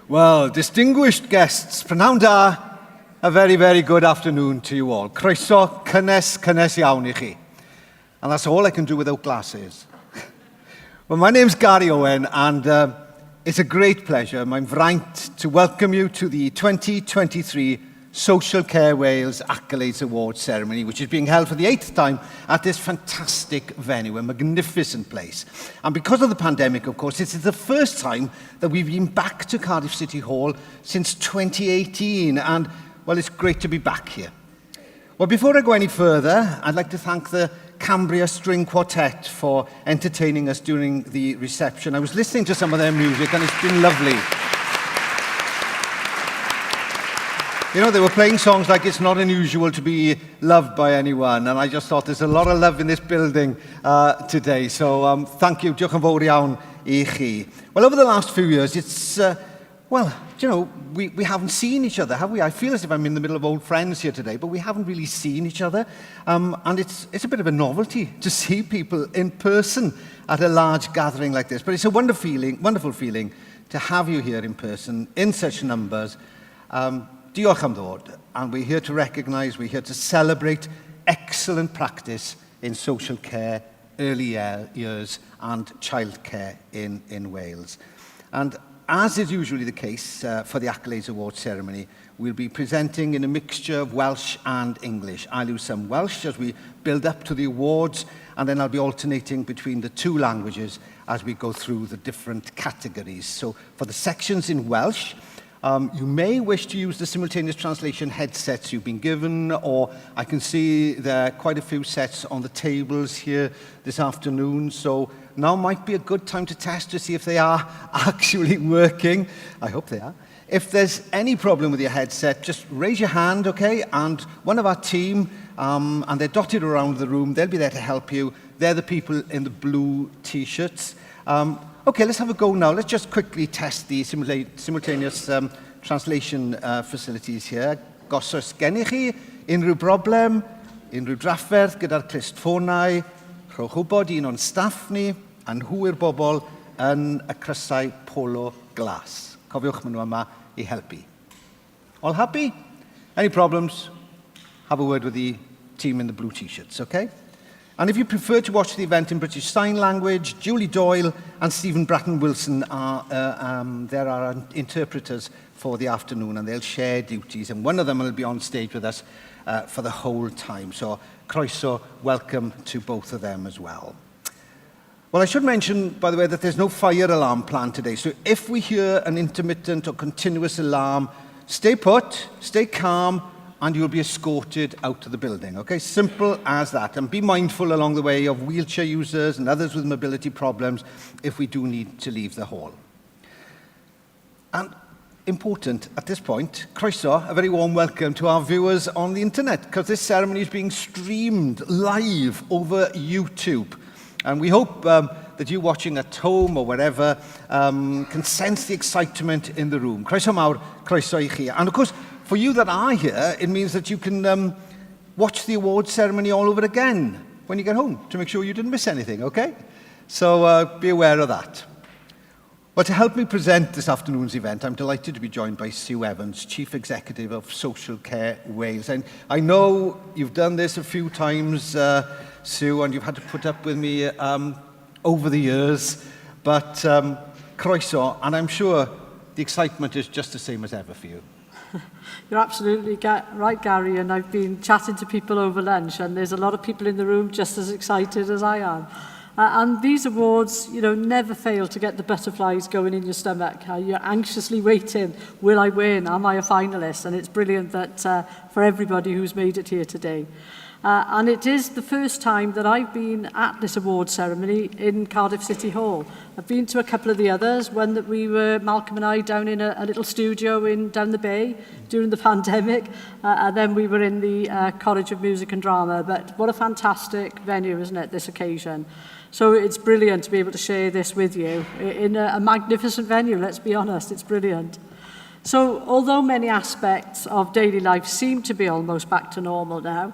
Well, distinguished guests, prynawn da, a very, very good afternoon to you all. Croeso, cynnes iawn I chi. And that's all I can do without glasses. Well, my name's Garry Owen, and it's a great pleasure, my fraint, to welcome you to the 2023 Social Care Wales Accolades Awards ceremony, which is being held for the 8th time at this fantastic venue, a magnificent place. And because of the pandemic, of course, this is the first time that we've been back to Cardiff City Hall since 2018, and, well, it's great to be back here. Well, before I go any further, I'd like to thank the Cambria String Quartet for entertaining us during the reception. I was listening to some of their music, and it's been lovely. You know, they were playing songs like It's Not Unusual to Be Loved by Anyone, and I just thought there's a lot of love in this building today. So thank you, diolch yn fawr iawn I chi. Well, over the last few years, it's, well, you know, we haven't seen each other, have we? I feel as if I'm in the middle of old friends here today, but we haven't really seen each other. And it's a bit of a novelty to see people in person at a large gathering like this. But it's a wonderful feeling to have you here in person, in such numbers. Diolch am ddod, and we're here to recognise, we're here to celebrate excellent practice in social care, early years and childcare in Wales. And as is usually the case for the Accolades Awards ceremony, we'll be presenting in a mixture of Welsh and English. I'll use some Welsh as we build up to the awards, and then I'll be alternating between the two languages as we go through the different categories. So for the sections in Welsh, you may wish to use the simultaneous translation headsets you've been given, or I can see there are quite a few sets on the tables here this afternoon, so now might be a good time to test to see if they are actually working. I hope they are. If there's any problem with your headset, just raise your hand, okay? And one of our team, and they're dotted around the room, they'll be there to help you. They're the people in the blue t-shirts. Okay, let's have a go now. Let's just quickly test the simultaneous translation facilities here. Os oes gennych chi unrhyw broblem, unrhyw drafferth gyda'r clust ffonau, rhowch wybod un o'n staff ni, a nhw yw'r bobl yn y crysau polo glas. Cofiwch, maen nhw yma I helpu. All happy? Any problems? Have a word with the team in the blue t-shirts, okay? And if you prefer to watch the event in British Sign Language, Julie Doyle and Stephen Bratton-Wilson are there are interpreters for the afternoon, and they'll share duties, and one of them will be on stage with us for the whole time. So, Croeso, welcome to both of them as well. Well, I should mention, by the way, that there's no fire alarm planned today, so if we hear an intermittent or continuous alarm, stay put, stay calm, and you'll be escorted out of the building, okay? Simple as that. And be mindful along the way of wheelchair users and others with mobility problems if we do need to leave the hall. And important at this point, Croeso, a very warm welcome to our viewers on the internet, because this ceremony is being streamed live over YouTube. And we hope that you watching at home or wherever can sense the excitement in the room. Croeso mawr, croeso I chi. And of course, for you that are here, it means that you can watch the awards ceremony all over again when you get home to make sure you didn't miss anything, okay? So be aware of that. Well, to help me present this afternoon's event, I'm delighted to be joined by Sue Evans, Chief Executive of Social Care Wales. And I know you've done this a few times, Sue, and you've had to put up with me over the years, but croeso, and I'm sure the excitement is just the same as ever for you. You're absolutely right, Gary, and I've been chatting to people over lunch, and there's a lot of people in the room just as excited as I am. And these awards, you know, never fail to get the butterflies going in your stomach. You're anxiously waiting, will I win? Am I a finalist? And it's brilliant that for everybody who's made it here today. And it is the first time that I've been at this award ceremony in Cardiff City Hall. I've been to a couple of the others, one that we were, Malcolm and I, down in a little studio down the bay during the pandemic, and then we were in the College of Music and Drama. But what a fantastic venue, isn't it, this occasion? So it's brilliant to be able to share this with you in a magnificent venue, let's be honest, it's brilliant. So although many aspects of daily life seem to be almost back to normal now,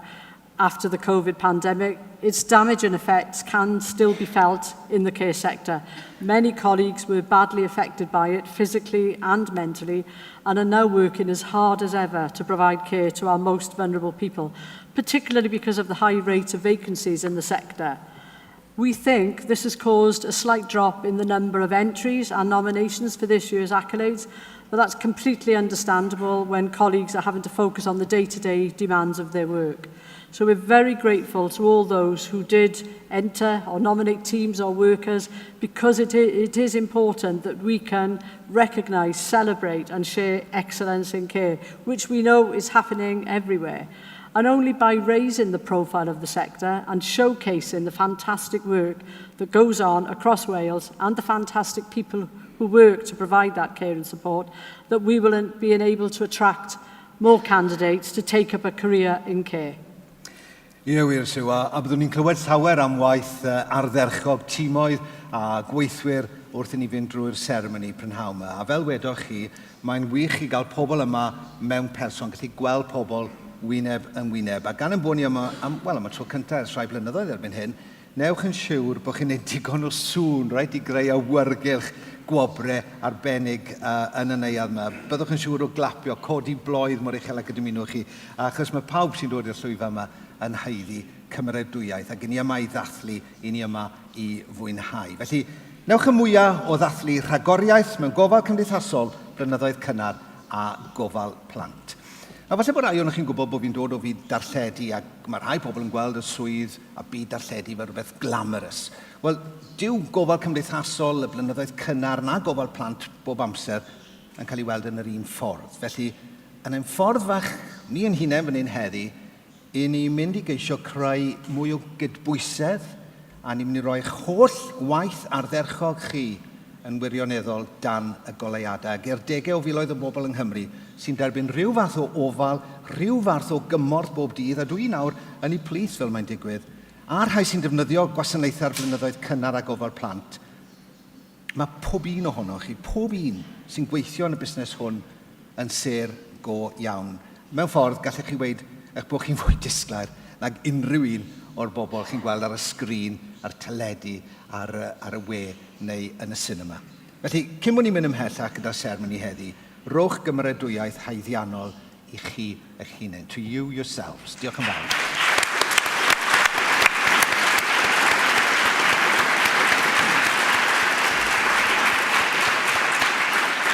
after the COVID pandemic, its damaging effects can still be felt in the care sector. Many colleagues were badly affected by it physically and mentally and are now working as hard as ever to provide care to our most vulnerable people, particularly because of the high rate of vacancies in the sector. We think this has caused a slight drop in the number of entries and nominations for this year's accolades, but that's completely understandable when colleagues are having to focus on the day-to-day demands of their work. So we're very grateful to all those who did enter or nominate teams or workers, because it is important that we can recognise, celebrate and share excellence in care, which we know is happening everywhere. And only by raising the profile of the sector and showcasing the fantastic work that goes on across Wales and the fantastic people who work to provide that care and support, that we will be able to attract more candidates to take up a career in care. Ie wir, Sue, a byddwn ni'n clywed llawer am waith ardderchog tîmoedd a gweithwyr wrth i ni fynd drwy'r seremoni prynhawn yma. A fel wedwch chi, mae'n wych i gael pobl yma mewn person, gallu gweld pobl wyneb yn wyneb. A gan yn bod ni am y tro cyntaf ers rhai blynyddoedd erbyn hyn, newch yn siŵr bod chi'n neud digon o sŵn, right, i greu awyrgylch gwobrau arbennig yn y neuadd yma. Byddwch yn siŵr o glapio, codi blwydd mor uchel ac ydym Ymunwch chi, achos mae pawb sy'n dod i'r llwyfan yma yn haeddu cymreidwyaeth, ac i ni yma i ddathlu, i ni yma i fwynhau. Felly, newch y mwyaf o ddathlu rhagoriaeth mewn gofal cymdeithasol, blynyddoedd cynnar a gofal plant. A falle bod rai o'n chi'n gwybod bod fi'n dod o fyd darlledu, ac mae rhai pobl yn gweld y swydd a byd darlledu fel rhywbeth glamorous. Wel, dyw gofal cymdeithasol, y blynyddoedd cynnar na gofal plant bob amser yn cael ei weld yn yr un ffordd. Felly, yn ein ffordd fach, ni yn hunain fan hyn heddi, i ni mynd i geisio creu mwy o gydbwysedd, a ni'n mynd i roi'ch holl waith ardderchog chi yn wirioneddol dan y goleuadau. Ger degau o filoedd o bobl yng Nghymru sy'n derbyn rhyw fath o ofal, rhyw fath o gymorth bob dydd, a dwi nawr yn ei plith fel mae'n digwydd, a rhai sy'n defnyddio gwasanaethau'r blynyddoedd cynnar a gofal plant. Mae pob un ohonoch chi, pob un sy'n gweithio yn y busnes hwn yn ser go iawn. Mewn ffordd, gallech chi weid eich bod chi'n fwy disglair nag unrhyw un o'r bobl chi'n gweld ar y sgrin, ar teledu, ar y we neu yn y cinema. Felly, cyn bod ni'n mynd ymhellach gyda'r seremoni heddi, rowch gymreidwyaeth haeddiannol i chi eich hunain. To you yourselves. Diolch yn fawr.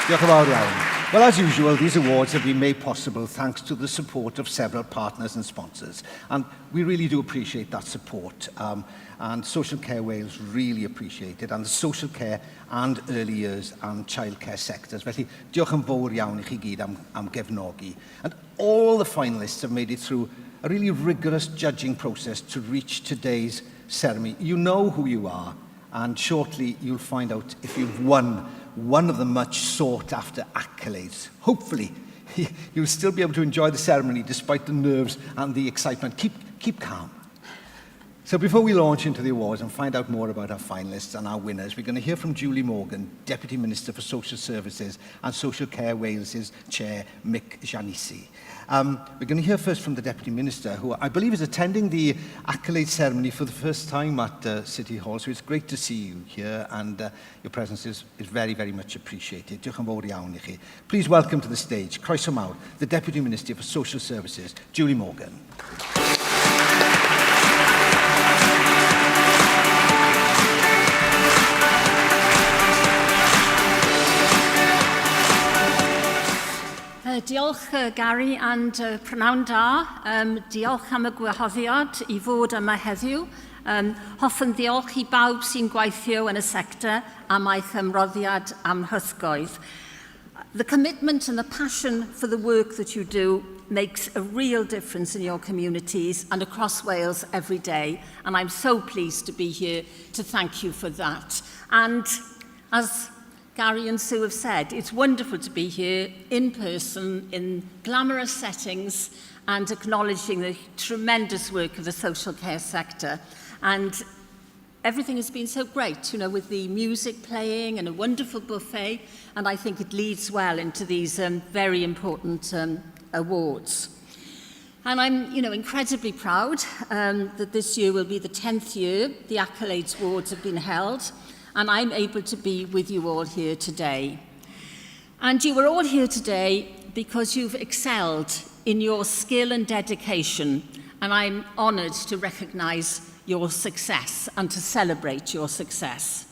Diolch yn fawr iawn. Well, as usual, these awards have been made possible thanks to the support of several partners and sponsors. And we really do appreciate that support. And Social Care Wales really appreciate it. And the social care and early years and childcare sectors. Felly, diolch yn fawr iawn i chi gyd am gefnogi. And all the finalists have made it through a really rigorous judging process to reach today's ceremony. You know who you are, and shortly you'll find out if you've won one of the much sought after accolades. Hopefully, you'll still be able to enjoy the ceremony despite the nerves and the excitement. Keep calm. So before we launch into the awards and find out more about our finalists and our winners, we're going to hear from Julie Morgan, Deputy Minister for Social Services and Social Care Wales's Chair, Mick Giannasi. We're going to hear first from the Deputy Minister, who I believe is attending the accolade ceremony for the first time at City Hall, so it's great to see you here, and your presence is very, very much appreciated. Diolch yn fawr iawn i chi. Please welcome to the stage, Croeso mawr, the Deputy Minister for Social Services, Julie Morgan. Diolch Garry, and prynawn da. Diolch am y gwahoddiad i fod yma heddiw. Hoffwn diolch i bawb sy'n gweithio yn y sector am eich ymroddiad am hythgoedd. The commitment and the passion for the work that you do makes a real difference in your communities and across Wales every day, and I'm so pleased to be here to thank you for that. And as Garry and Sue have said, it's wonderful to be here in person, in glamorous settings, and acknowledging the tremendous work of the social care sector. And everything has been so great, you know, with the music playing and a wonderful buffet, and I think it leads well into these very important awards. And I'm, incredibly proud that this year will be the 10th year the Accolades Awards have been held, and I'm able to be with you all here today. And you are all here today because you've excelled in your skill and dedication, and I'm honoured to recognise your success and to celebrate your success.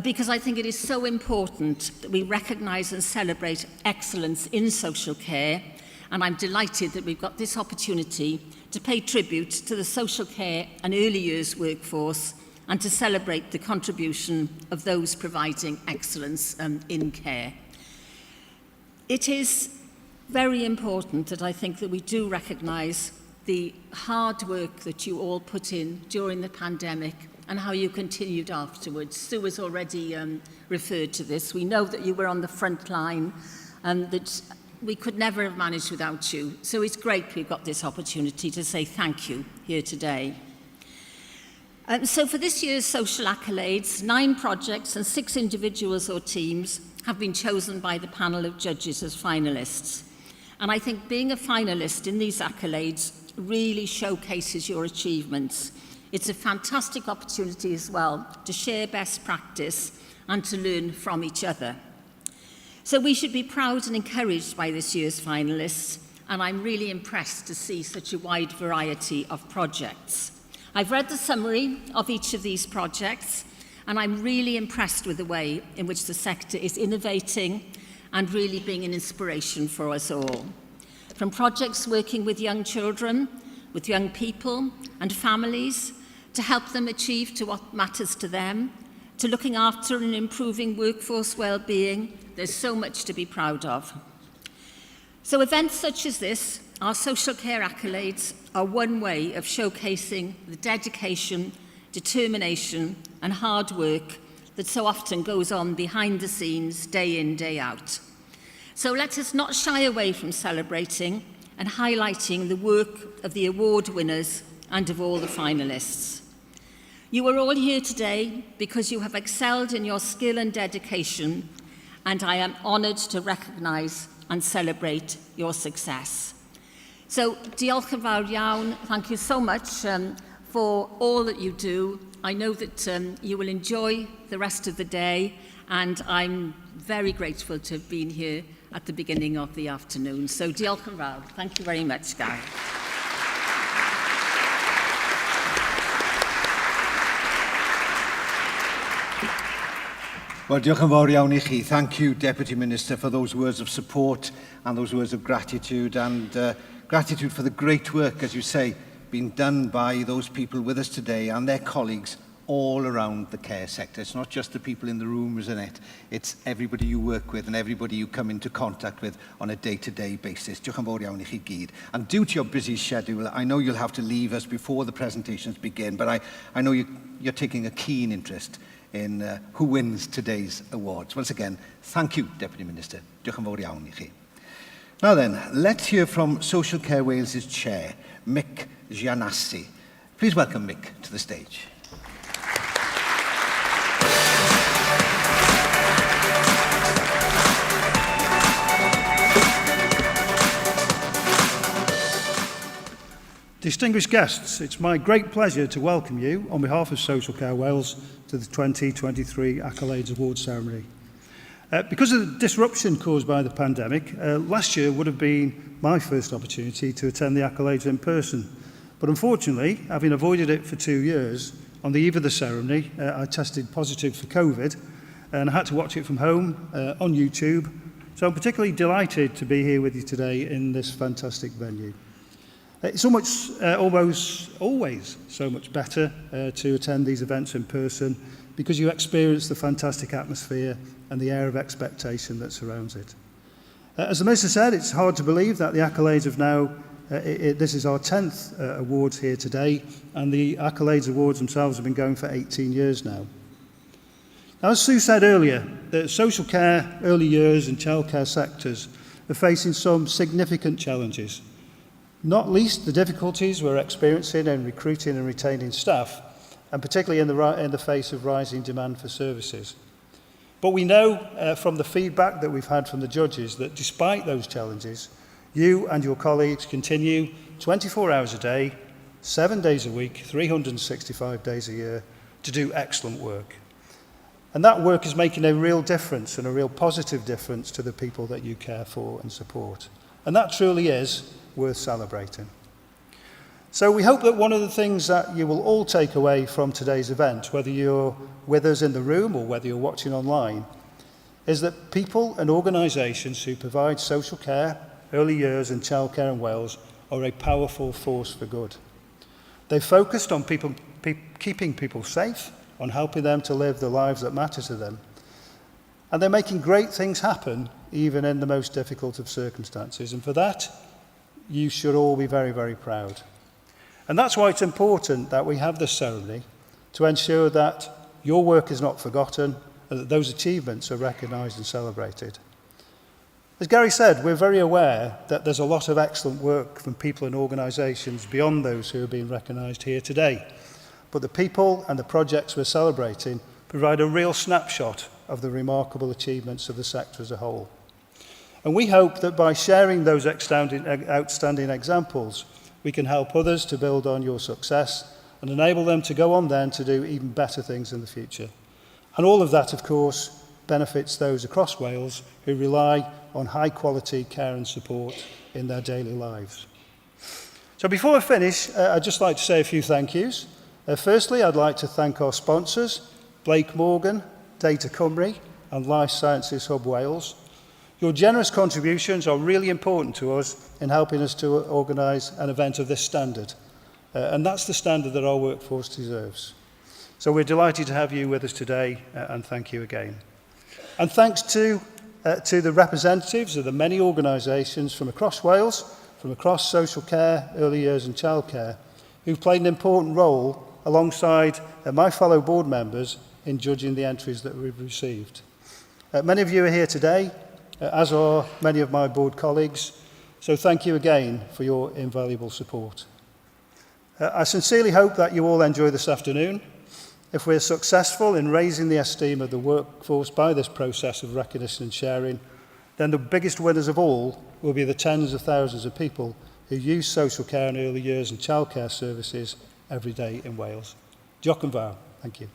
Because I think it is so important that we recognise and celebrate excellence in social care, and I'm delighted that we've got this opportunity to pay tribute to the social care and early years workforce and to celebrate the contribution of those providing excellence in care. It is very important that I think that we do recognise the hard work that you all put in during the pandemic and how you continued afterwards. Sue has already referred to this. We know that you were on the front line and that we could never have managed without you. So it's great we've got this opportunity to say thank you here today. So for this year's social accolades, 9 projects and 6 individuals or teams have been chosen by the panel of judges as finalists. And I think being a finalist in these accolades really showcases your achievements. It's a fantastic opportunity as well to share best practice and to learn from each other. So we should be proud and encouraged by this year's finalists, and I'm really impressed to see such a wide variety of projects. I've read the summary of each of these projects, and I'm really impressed with the way in which the sector is innovating and really being an inspiration for us all. From projects working with young children, with young people and families, to help them achieve to what matters to them, to looking after and improving workforce well-being, there's so much to be proud of. So events such as this, our social care accolades, are one way of showcasing the dedication, determination and hard work that so often goes on behind the scenes, day in, day out. So let us not shy away from celebrating and highlighting the work of the award winners and of all the finalists. You are all here today because you have excelled in your skill and dedication, and I am honoured to recognise and celebrate your success. So, diolch yn fawr iawn. Thank you so much for all that you do. I know that you will enjoy the rest of the day, and I'm very grateful to have been here at the beginning of the afternoon. So, diolch yn fawr. Thank you very much, Garry. Well, diolch yn fawr iawn I chi. Thank you, Deputy Minister, for those words of support and those words of gratitude, and gratitude for the great work, as you say, being done by those people with us today and their colleagues all around the care sector. It's not just the people in the room, isn't it? It's everybody you work with and everybody you come into contact with on a day-to-day basis. Diolch yn fawr iawn I chi gyd. And due to your busy schedule, I know you'll have to leave us before the presentations begin, but I know you're taking a keen interest in who wins today's awards. Once again, thank you, Deputy Minister. Diolch yn fawr iawn I chi. Now then, let's hear from Social Care Wales' chair, Mick Giannasi. Please welcome Mick to the stage. Distinguished guests, it's my great pleasure to welcome you on behalf of Social Care Wales to the 2023 Accolades Awards ceremony. Because of the disruption caused by the pandemic, last year would have been my first opportunity to attend the Accolades in person. But unfortunately, having avoided it for 2 years, on the eve of the ceremony, I tested positive for COVID and I had to watch it from home on YouTube. So I'm particularly delighted to be here with you today in this fantastic venue. It's almost always so much better to attend these events in person because you experience the fantastic atmosphere and the air of expectation that surrounds it. As the Minister said, it's hard to believe that the Accolades have now, this is our 10th awards here today, and the Accolades Awards themselves have been going for 18 years now. Now, as Sue said earlier, the social care, early years and childcare sectors are facing some significant challenges. Not least the difficulties we're experiencing in recruiting and retaining staff, and particularly in the face of rising demand for services. But we know from the feedback that we've had from the judges that despite those challenges, You and your colleagues continue 24 hours a day, 7 days a week, 365 days a year to do excellent work. And that work is making a real difference and a real positive difference to the people that you care for and support. And that truly is worth celebrating. So we hope that one of the things that you will all take away from today's event, whether you're with us in the room or whether you're watching online, is that people and organisations who provide social care, early years and childcare in Wales are a powerful force for good. They've focused on keeping people safe, on helping them to live the lives that matter to them. And they're making great things happen, even in the most difficult of circumstances. And for that, you should all be very, very proud. And that's why it's important that we have this ceremony, to ensure that your work is not forgotten and that those achievements are recognised and celebrated. As Garry said, we're very aware that there's a lot of excellent work from people and organisations beyond those who are being recognised here today. But the people and the projects we're celebrating provide a real snapshot of the remarkable achievements of the sector as a whole. And we hope that by sharing those outstanding examples, we can help others to build on your success and enable them to go on then to do even better things in the future. And all of that, of course, benefits those across Wales who rely on high quality care and support in their daily lives. So before I finish, I'd just like to say a few thank yous. Firstly, I'd like to thank our sponsors, Blake Morgan, Data Cymru and Life Sciences Hub Wales. Your generous contributions are really important to us in helping us to organise an event of this standard. And that's the standard that our workforce deserves. So we're delighted to have you with us today, and thank you again. And thanks to the representatives of the many organisations from across Wales, from across social care, early years and childcare, who've played an important role alongside my fellow board members in judging the entries that we've received. Many of you are here today, as are many of my board colleagues, so thank you again for your invaluable support. I sincerely hope that you all enjoy this afternoon. If we're successful in raising the esteem of the workforce by this process of recognition and sharing, then the biggest winners of all will be the tens of thousands of people who use social care and early years and childcare services every day in Wales. Diolch yn fawr. Thank you.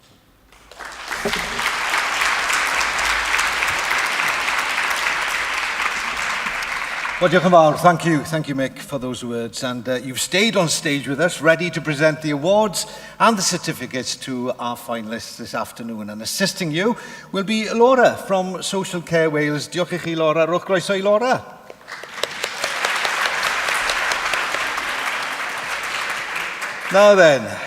Well, diolch yn fawr. Thank you, Mick, for those words. And you've stayed on stage with us, ready to present the awards and the certificates to our finalists this afternoon. And assisting you will be Laura from Social Care Wales. Diolch i chi, Laura. Rwch groeso i Laura. Now then,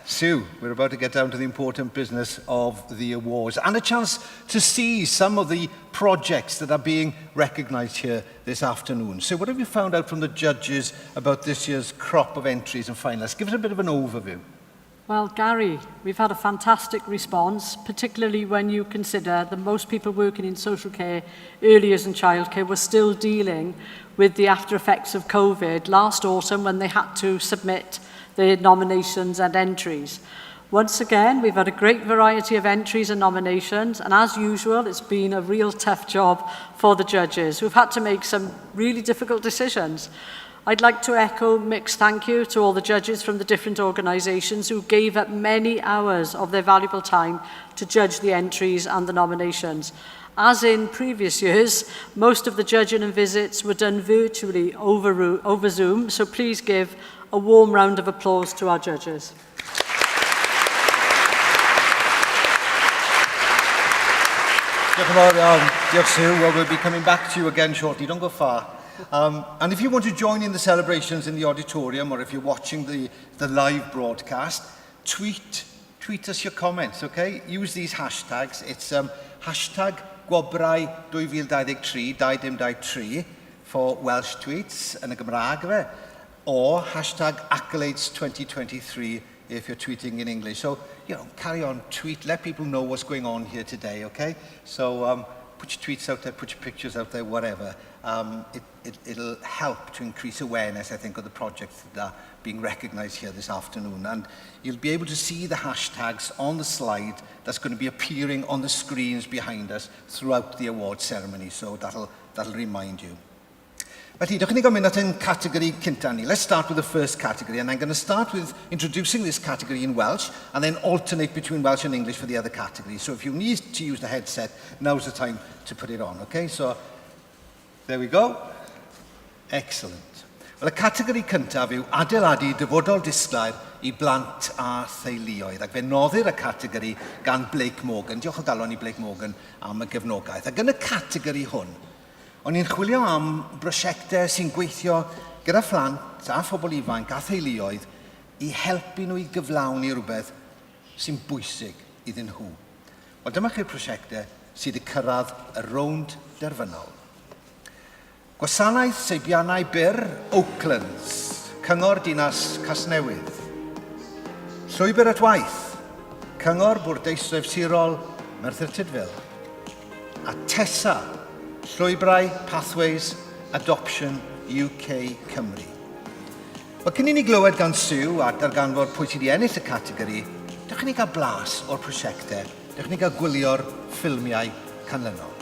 Sue, we're about to get down to the important business of the awards and a chance to see some of the projects that are being recognised here this afternoon. So what have you found out from the judges about this year's crop of entries and finalists? Give us a bit of an overview. Well, Garry, we've had a fantastic response, particularly when you consider that most people working in social care, early years and childcare were still dealing with the after effects of COVID last autumn when they had to submit their nominations and entries. Once again, we've had a great variety of entries and nominations, and as usual, it's been a real tough job for the judges who've had to make some really difficult decisions. I'd like to echo Mick's thank you to all the judges from the different organisations who gave up many hours of their valuable time to judge the entries and the nominations. As in previous years, most of the judging and visits were done virtually over Zoom, so please give a warm round of applause to our judges. Diolch, Sue. Well, we'll be coming back to you again shortly. Don't go far. And if you want to join in the celebrations in the auditorium, or if you're watching the live broadcast, tweet us your comments, okay? Use these hashtags. It's hashtag Gwobrau 2023, 2023 for Welsh tweets yn y Gymraeg, or hashtag Accolades 2023 if you're tweeting in English. So, carry on, tweet, let people know what's going on here today, okay? So put your tweets out there, put your pictures out there, whatever. It'll help to increase awareness, I think, of the projects that are being recognised here this afternoon. And you'll be able to see the hashtags on the slide that's going to be appearing on the screens behind us throughout the award ceremony. So that'll remind you. Felly, dewch i ni gofyn at ein categori cynta ni. Let's start with the first category, and I'm going to start with introducing this category in Welsh, and then alternate between Welsh and English for the other categories. So if you need to use the headset, now's the time to put it on, okay? So, there we go. Excellent. Wel, y categori cyntaf yw adeiladu dyfodol disglair I blant a theuluoedd. Ac fe noddir y categori gan Blake Morgan. Diolch o galon I Blake Morgan am y gefnogaeth. Ac yn y categori hwn, o'n i'n chwilio am brosiectau sy'n gweithio gyda phlant a phobl ifanc a theuluoedd I helpu nhw I gyflawni rhywbeth sy'n bwysig iddyn nhw. Wel, dyma chi'r prosiectau sydd wedi cyrraedd y rownd derfynol. Gwasanaeth Seibiannau Byr, Oaklands, Cyngor Dinas Casnewydd. Llwybr at Waith, Cyngor Bwrdeistref Sirol, Merthyr Tydfil. A Tesa, Llwybrau Pathways Adoption UK Cymru. Wel, cyn I ni glywed gan Sue a darganfod pwy sydd wedi ennill y categori, dewch I ni gael blas o'r prosiectau, dewch I ni gael gwylio'r ffilmiau canlynol.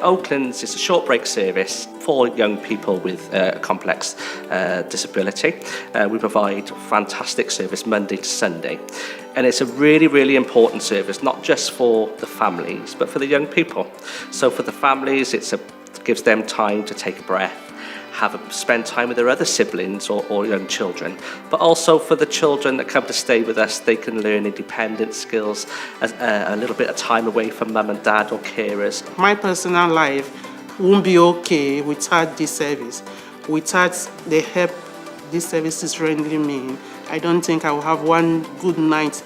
Oaklands is a short break service for young people with a complex disability. We provide fantastic service Monday to Sunday. And it's a really, really important service, not just for the families, but for the young people. So for the families, it gives them time to take a breath, spend time with their other siblings or young children, but also for the children that come to stay with us, they can learn independent skills, a little bit of time away from mum and dad or carers. My personal life won't be okay without this service, without the help this service is rendering me. I don't think I will have one good night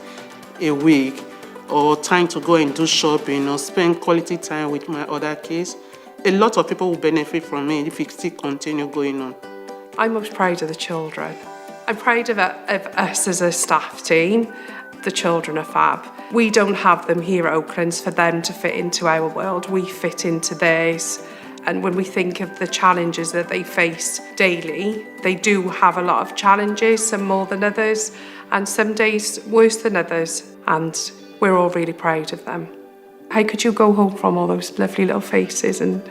a week or time to go and do shopping or spend quality time with my other kids. A lot of people will benefit from it if it still continue going on. I'm most proud of the children. I'm proud of us as a staff team. The children are fab. We don't have them here at Oaklands for them to fit into our world. We fit into theirs. And when we think of the challenges that they face daily, they do have a lot of challenges, some more than others, and some days worse than others. And we're all really proud of them. How could you go home from all those lovely little faces and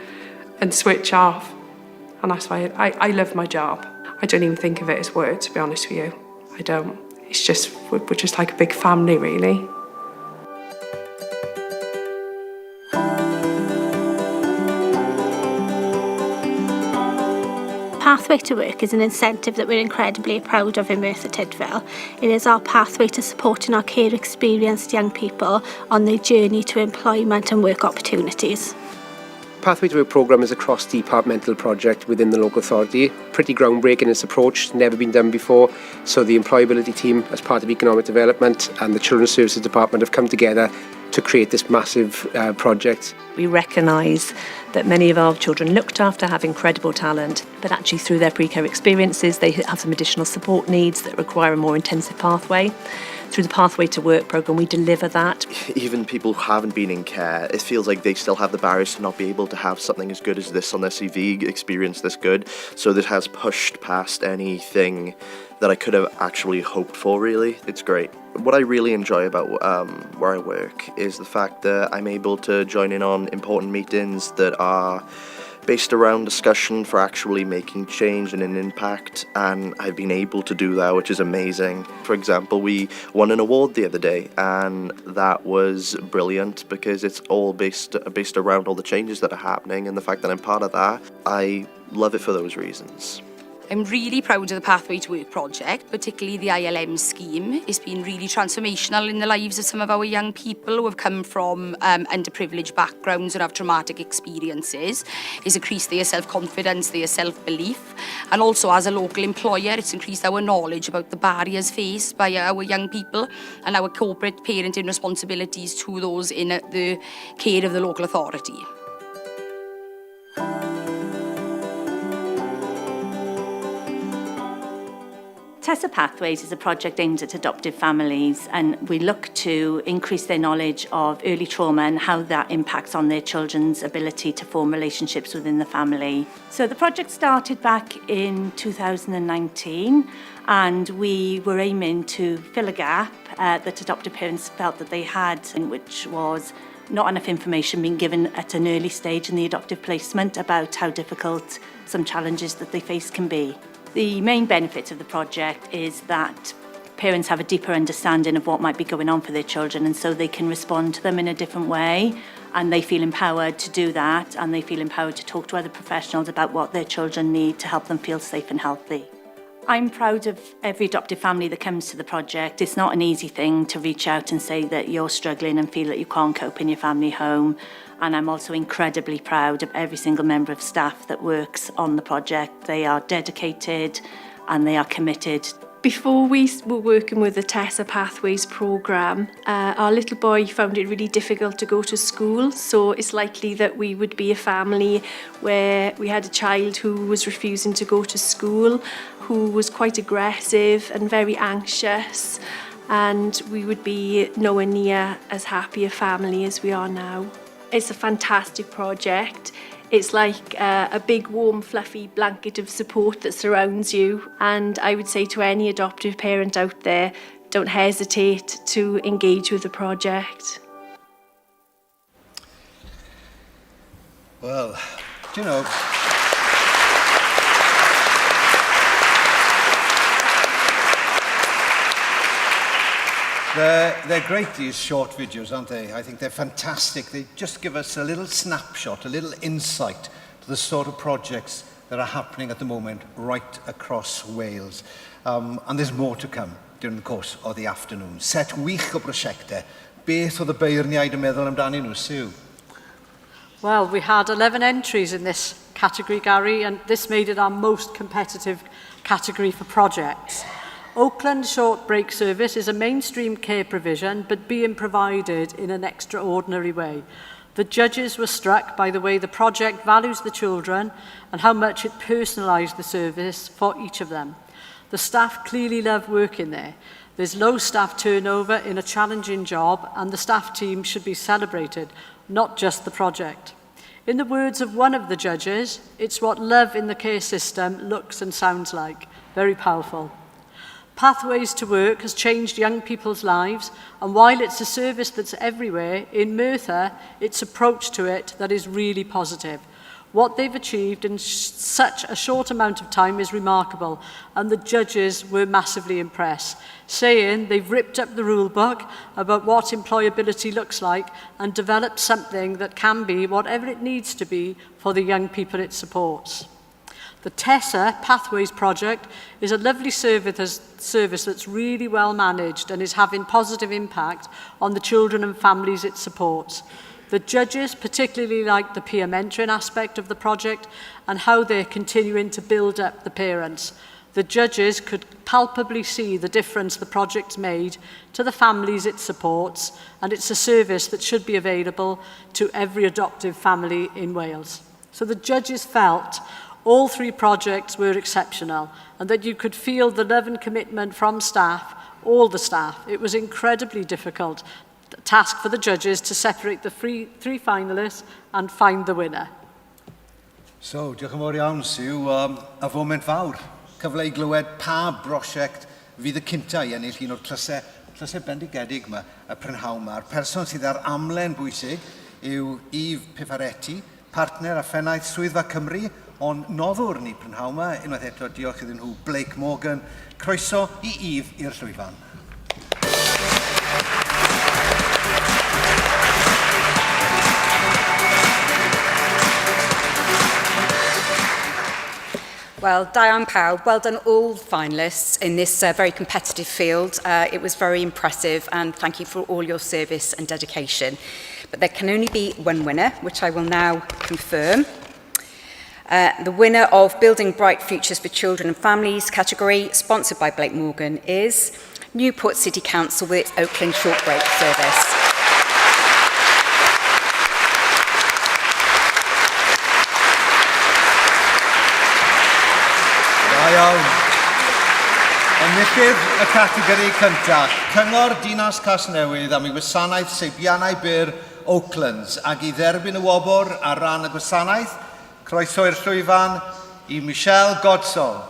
switch off? And that's why I love my job. I don't even think of it as work, to be honest with you. I don't. It's just, we're just like a big family, really. Pathway to Work is an incentive that we're incredibly proud of in Merthyr Tydfil. It is our pathway to supporting our care experienced young people on their journey to employment and work opportunities. Pathway to Work programme is a cross-departmental project within the local authority. Pretty groundbreaking in its approach, never been done before. So the employability team, as part of economic development, and the Children's Services Department have come together to create this massive project. We recognise that many of our children looked after have incredible talent, but actually through their pre-care experiences they have some additional support needs that require a more intensive pathway. Through the Pathway to Work programme we deliver that. Even people who haven't been in care, it feels like they still have the barriers to not be able to have something as good as this on their CV, experience this good. So this has pushed past anything that I could have actually hoped for, really. It's great. What I really enjoy about where I work is the fact that I'm able to join in on important meetings that are based around discussion for actually making change and an impact, and I've been able to do that, which is amazing. For example, we won an award the other day, and that was brilliant because it's all based around all the changes that are happening, and the fact that I'm part of that, I love it for those reasons. I'm really proud of the Pathway to Work project, particularly the ILM scheme. It's been really transformational in the lives of some of our young people who have come from underprivileged backgrounds and have traumatic experiences. It's increased their self-confidence, their self-belief, and also as a local employer, it's increased our knowledge about the barriers faced by our young people and our corporate parenting responsibilities to those in the care of the local authority. Tessa Pathways is a project aimed at adoptive families, and we look to increase their knowledge of early trauma and how that impacts on their children's ability to form relationships within the family. So the project started back in 2019, and we were aiming to fill a gap that adoptive parents felt that they had, which was not enough information being given at an early stage in the adoptive placement about how difficult some challenges that they face can be. The main benefit of the project is that parents have a deeper understanding of what might be going on for their children, and so they can respond to them in a different way, and they feel empowered to do that, and they feel empowered to talk to other professionals about what their children need to help them feel safe and healthy. I'm proud of every adoptive family that comes to the project. It's not an easy thing to reach out and say that you're struggling and feel that you can't cope in your family home. And I'm also incredibly proud of every single member of staff that works on the project. They are dedicated and they are committed. Before we were working with the Tessa Pathways programme, our little boy found it really difficult to go to school, so it's likely that we would be a family where we had a child who was refusing to go to school, who was quite aggressive and very anxious, and we would be nowhere near as happy a family as we are now. It's a fantastic project. It's like a big, warm, fluffy blanket of support that surrounds you. And I would say to any adoptive parent out there, don't hesitate to engage with the project. Well, do you know, they're great, these short videos, aren't they? I think they're fantastic. They just give us a little snapshot, a little insight to the sort of projects that are happening at the moment right across Wales. And there's more to come during the course of the afternoon. Set wych o brosiectau. Beth oedd y beirniaid yn meddwl amdanyn nhw, Sue? Well, we had 11 entries in this category, Gary, and this made it our most competitive category for projects. Oakland Short Break Service is a mainstream care provision, but being provided in an extraordinary way. The judges were struck by the way the project values the children and how much it personalised the service for each of them. The staff clearly love working there. There's low staff turnover in a challenging job, and the staff team should be celebrated, not just the project. In the words of one of the judges, it's what love in the care system looks and sounds like. Very powerful. Pathways to Work has changed young people's lives, and while it's a service that's everywhere, in Merthyr, it's approach to it that is really positive. What they've achieved in such a short amount of time is remarkable, and the judges were massively impressed, saying they've ripped up the rule book about what employability looks like and developed something that can be whatever it needs to be for the young people it supports. The Tessa Pathways project is a lovely service that's really well managed and is having positive impact on the children and families it supports. The judges particularly like the peer mentoring aspect of the project and how they're continuing to build up the parents. The judges could palpably see the difference the project's made to the families it supports, and it's a service that should be available to every adoptive family in Wales. So the judges felt all three projects were exceptional and that you could feel the love and commitment from staff, all the staff. It was incredibly difficult task for the judges to separate the three finalists and find the winner. So, diolch yn fawr iawn, Sue. A foment fawr. Cyfle i glywed pa brosiect fydd y cynta i ennill un o'r clysau bendigedig yma, y prynhawn yma. A'r person sydd ar amlen bwysig yw Yves Pifaretti, partner a Phennaeth Swyddfa Cymru, ond noddwr ni prynhawn yma. Unwaith eto, diolch iddyn nhw Blake Morgan. Croeso i Yves i'r llwyfan. Well, Diane Powell, well done all finalists in this very competitive field. It was very impressive, and thank you for all your service and dedication. But there can only be one winner, which I will now confirm. The winner of Building Bright Futures for Children and Families category, sponsored by Blake Morgan, is Newport City Council with its Oakland Short Break Service. Enillydd y categori cyntaf, Cyngor Dinas Casnewydd am ei wasanaeth seibiannau byr Oaklands ac i dderbyn y wobr ar ran y gwasanaeth, croeso i'r llwyfan i Michelle Godsall.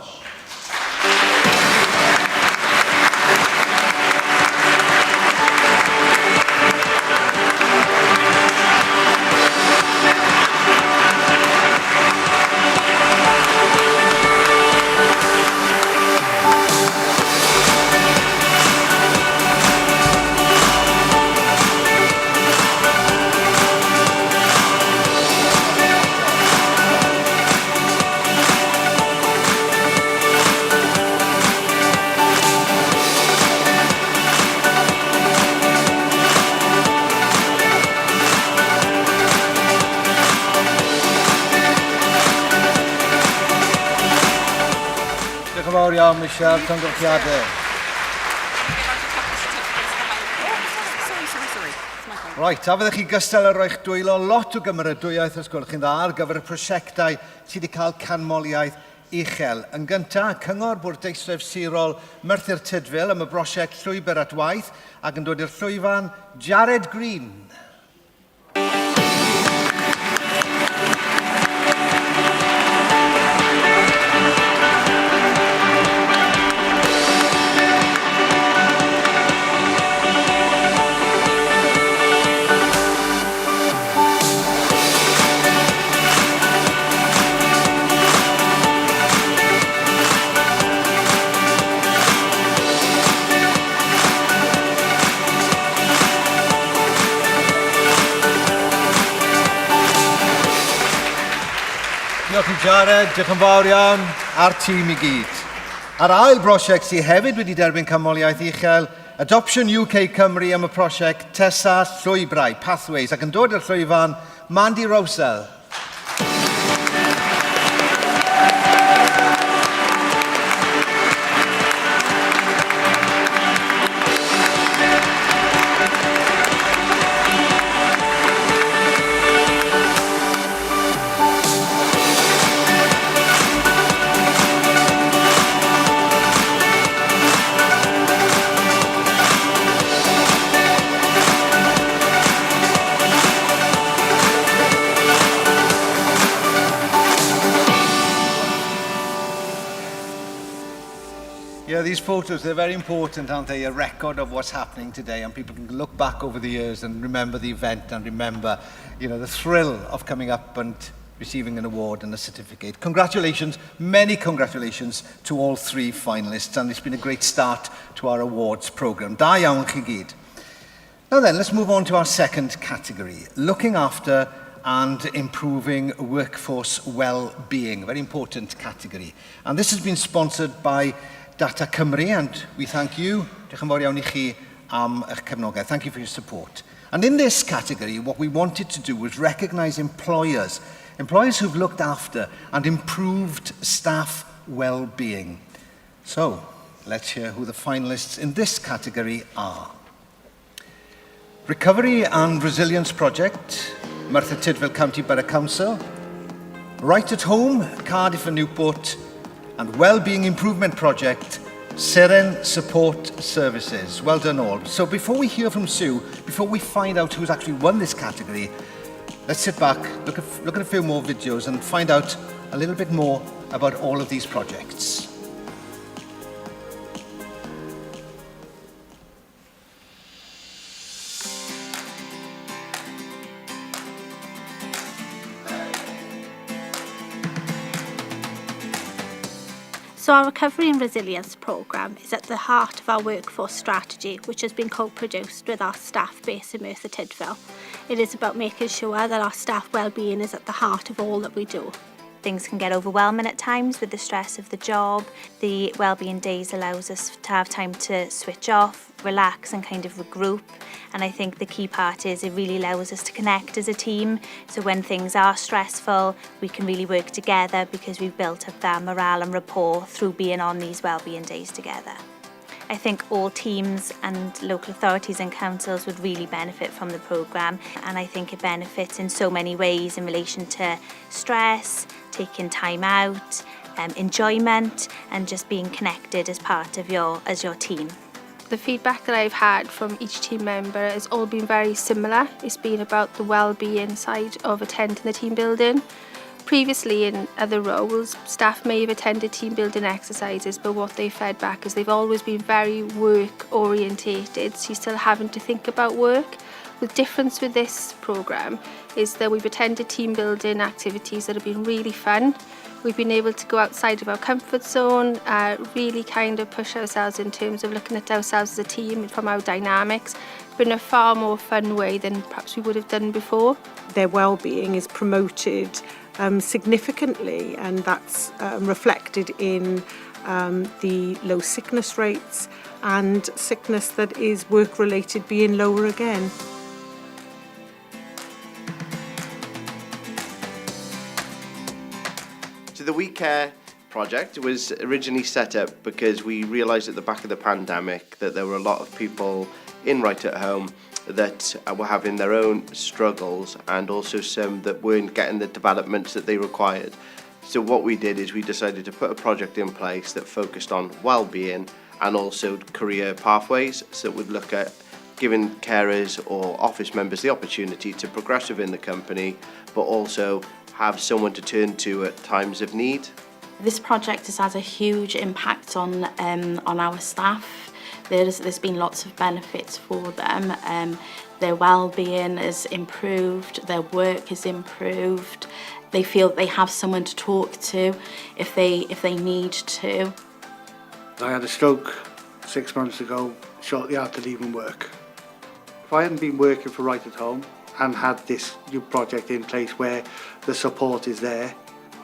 Iawn, Michelle, congratulations. Right, a fyddwch chi gystal ar roi'ch dwylo lot o gymeradwyaeth os gwelwch chi'n dda ar gyfer y prosiectau sydd wedi cael canmoliaeth uchel. Yn gyntaf, Cyngor Bwrdeistref Sirol Merthyr Tydfil am y brosiect Llwybr at Waith ac yn dod i'r llwyfan Jared Green. Diolch yn Jared, diolch yn fawr iawn a'r tîm i gyd. Ar ail brosiect sydd hefyd wedi derbyn canmoliaeth uchel, Adoption UK Cymru am y prosiect Tesa Llwybrau, Pathways, ac yn dod i'r llwyfan, Mandy Rowsell. Yeah, these photos, they're very important, aren't they? A record of what's happening today, and people can look back over the years and remember the event and remember, the thrill of coming up and receiving an award and a certificate. Congratulations, many congratulations to all three finalists, and it's been a great start to our awards programme. Da iawn chi gyd. Now then, let's move on to our second category, looking after and improving workforce well-being, a very important category. And this has been sponsored by Data Cymru, and we thank you. Diolch yn fawr iawn I chi am eich cefnogaeth. Thank you for your support. And in this category, what we wanted to do was recognise employers who've looked after and improved staff well-being. So, let's hear who the finalists in this category are. Recovery and Resilience Project, Merthyr Tydfil County Borough Council. Right at Home, Cardiff and Newport. And Wellbeing Improvement Project, Seren Support Services. Well done all. So before we hear from Sue, before we find out who's actually won this category, let's sit back, look at a few more videos and find out a little bit more about all of these projects. So our Recovery and Resilience programme is at the heart of our workforce strategy, which has been co-produced with our staff base in Merthyr Tydfil. It is about making sure that our staff well-being is at the heart of all that we do. Things can get overwhelming at times with the stress of the job. The wellbeing days allows us to have time to switch off, relax and kind of regroup. And I think the key part is it really allows us to connect as a team. So when things are stressful, we can really work together because we've built up that morale and rapport through being on these wellbeing days together. I think all teams and local authorities and councils would really benefit from the programme, and I think it benefits in so many ways in relation to stress, taking time out, enjoyment and just being connected as part of your team. The feedback that I've had from each team member has all been very similar. It's been about the well-being side of attending the team building. Previously in other roles, staff may have attended team building exercises, but what they fed back is they've always been very work orientated, so you're still having to think about work. The difference with this programme is that we've attended team building activities that have been really fun. We've been able to go outside of our comfort zone, really kind of push ourselves in terms of looking at ourselves as a team and from our dynamics. It's been a far more fun way than perhaps we would have done before. Their well-being is promoted significantly, and that's reflected in the low sickness rates and sickness that is work-related being lower again. So the We Care project was originally set up because we realised at the back of the pandemic that there were a lot of people in right at home that were having their own struggles, and also some that weren't getting the developments that they required. So what we did is we decided to put a project in place that focused on well-being and also career pathways, so it would look at giving carers or office members the opportunity to progress within the company, but also have someone to turn to at times of need. This project has had a huge impact on our staff. There's been lots of benefits for them. Their well-being has improved, their work has improved. They feel they have someone to talk to if they need to. I had a stroke 6 months ago, shortly after leaving work. If I hadn't been working for Right at Home and had this new project in place where the support is there,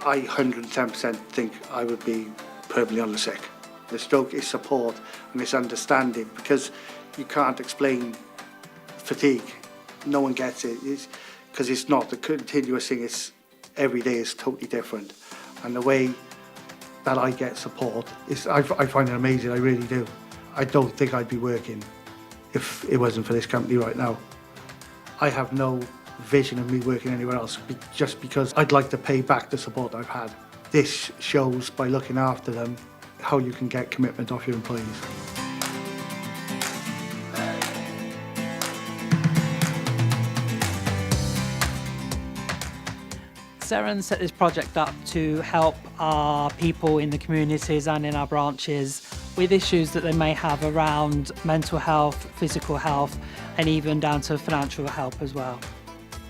I 110% think I would be permanently on the sick. The stroke is support and it's understanding, because you can't explain fatigue. No one gets it, because it's not a continuous thing. It's every day is totally different, and the way that I get support is I find it amazing. I really do. I don't think I'd be working if it wasn't for this company right now. I have no vision of me working anywhere else, just because I'd like to pay back the support I've had. This shows, by looking after them, how you can get commitment off your employees. Seren set this project up to help our people in the communities and in our branches with issues that they may have around mental health, physical health, and even down to financial help as well.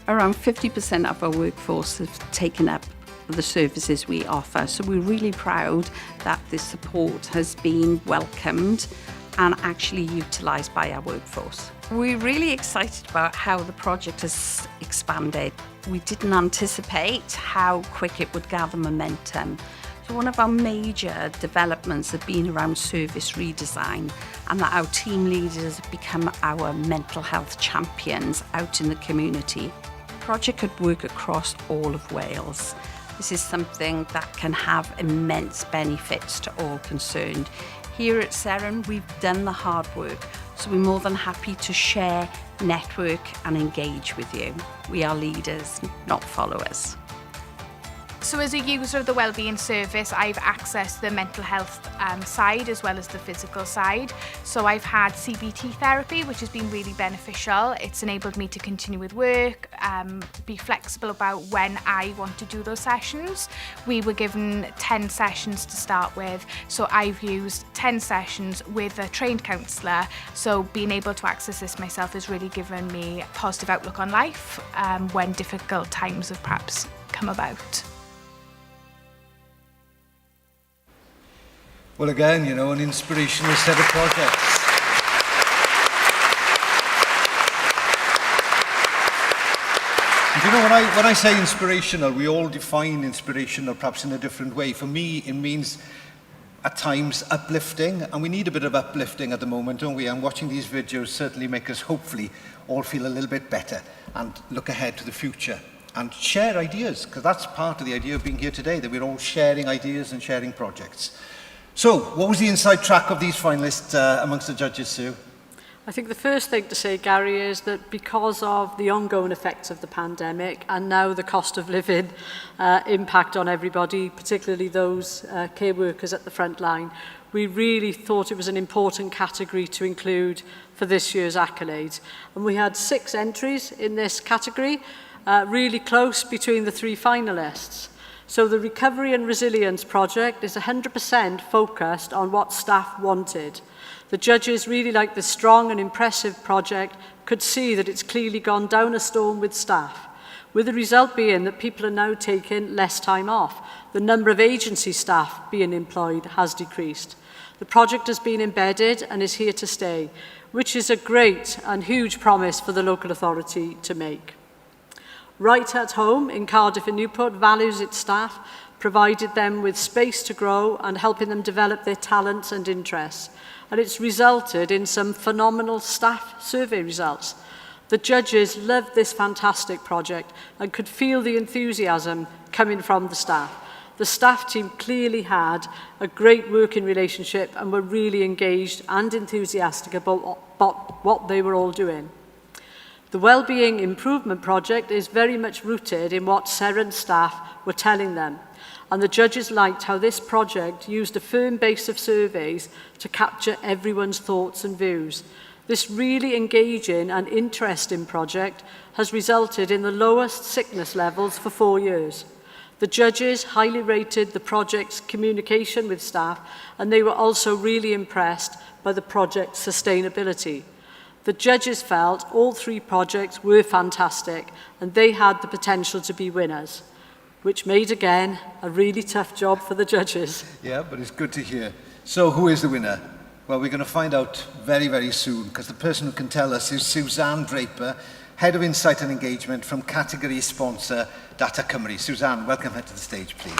Around 50% of our workforce have taken up the services we offer, so we're really proud that this support has been welcomed and actually utilised by our workforce. We're really excited about how the project has expanded. We didn't anticipate how quick it would gather momentum. So one of our major developments have been around service redesign, and that our team leaders have become our mental health champions out in the community. The project could work across all of Wales. This is something that can have immense benefits to all concerned. Here at Seren, we've done the hard work, so we're more than happy to share, network and engage with you. We are leaders, not followers. So as a user of the wellbeing service, I've accessed the mental health side as well as the physical side. So I've had CBT therapy, which has been really beneficial. It's enabled me to continue with work, be flexible about when I want to do those sessions. We were given 10 sessions to start with, so I've used 10 sessions with a trained counsellor. So being able to access this myself has really given me a positive outlook on life when difficult times have perhaps come about. Well, again, you know, an inspirational set of projects. And you know, when I say inspirational, we all define inspirational perhaps in a different way. For me, it means at times uplifting, and we need a bit of uplifting at the moment, don't we? And watching these videos certainly make us hopefully all feel a little bit better and look ahead to the future and share ideas, because that's part of the idea of being here today, that we're all sharing ideas and sharing projects. So, what was the inside track of these finalists amongst the judges, Sue? I think the first thing to say, Gary, is that because of the ongoing effects of the pandemic and now the cost of living impact on everybody, particularly those care workers at the front line, we really thought it was an important category to include for this year's Accolades. And we had 6 entries in this category, really close between the 3 finalists. So the Recovery and Resilience project is 100% focused on what staff wanted. The judges really liked this strong and impressive project, could see that it's clearly gone down a storm with staff, with the result being that people are now taking less time off. The number of agency staff being employed has decreased. The project has been embedded and is here to stay, which is a great and huge promise for the local authority to make. Right at Home in Cardiff and Newport values its staff, provided them with space to grow and helping them develop their talents and interests. And it's resulted in some phenomenal staff survey results. The judges loved this fantastic project and could feel the enthusiasm coming from the staff. The staff team clearly had a great working relationship and were really engaged and enthusiastic about what they were all doing. The Wellbeing Improvement Project is very much rooted in what Seren staff were telling them. And the judges liked how this project used a firm base of surveys to capture everyone's thoughts and views. This really engaging and interesting project has resulted in the lowest sickness levels for 4 years. The judges highly rated the project's communication with staff, and they were also really impressed by the project's sustainability. The judges felt all 3 projects were fantastic, and they had the potential to be winners, which made, again, a really tough job for the judges. Yeah, but it's good to hear. So who is the winner? Well, we're going to find out very, very soon, because the person who can tell us is Suzanne Draper, Head of Insight and Engagement from category sponsor Data Cymru. Suzanne, welcome her to the stage, please.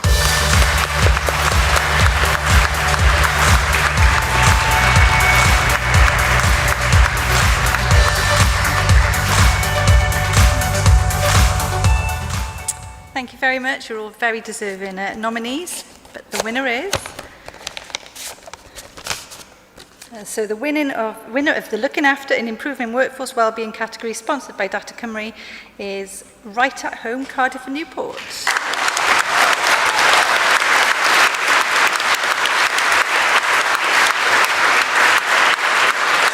Thank you very much. You're all very deserving nominees, but the winner is... So the winner of the Looking After and Improving Workforce Wellbeing category, sponsored by Data Cymru, is Right at Home, Cardiff and Newport.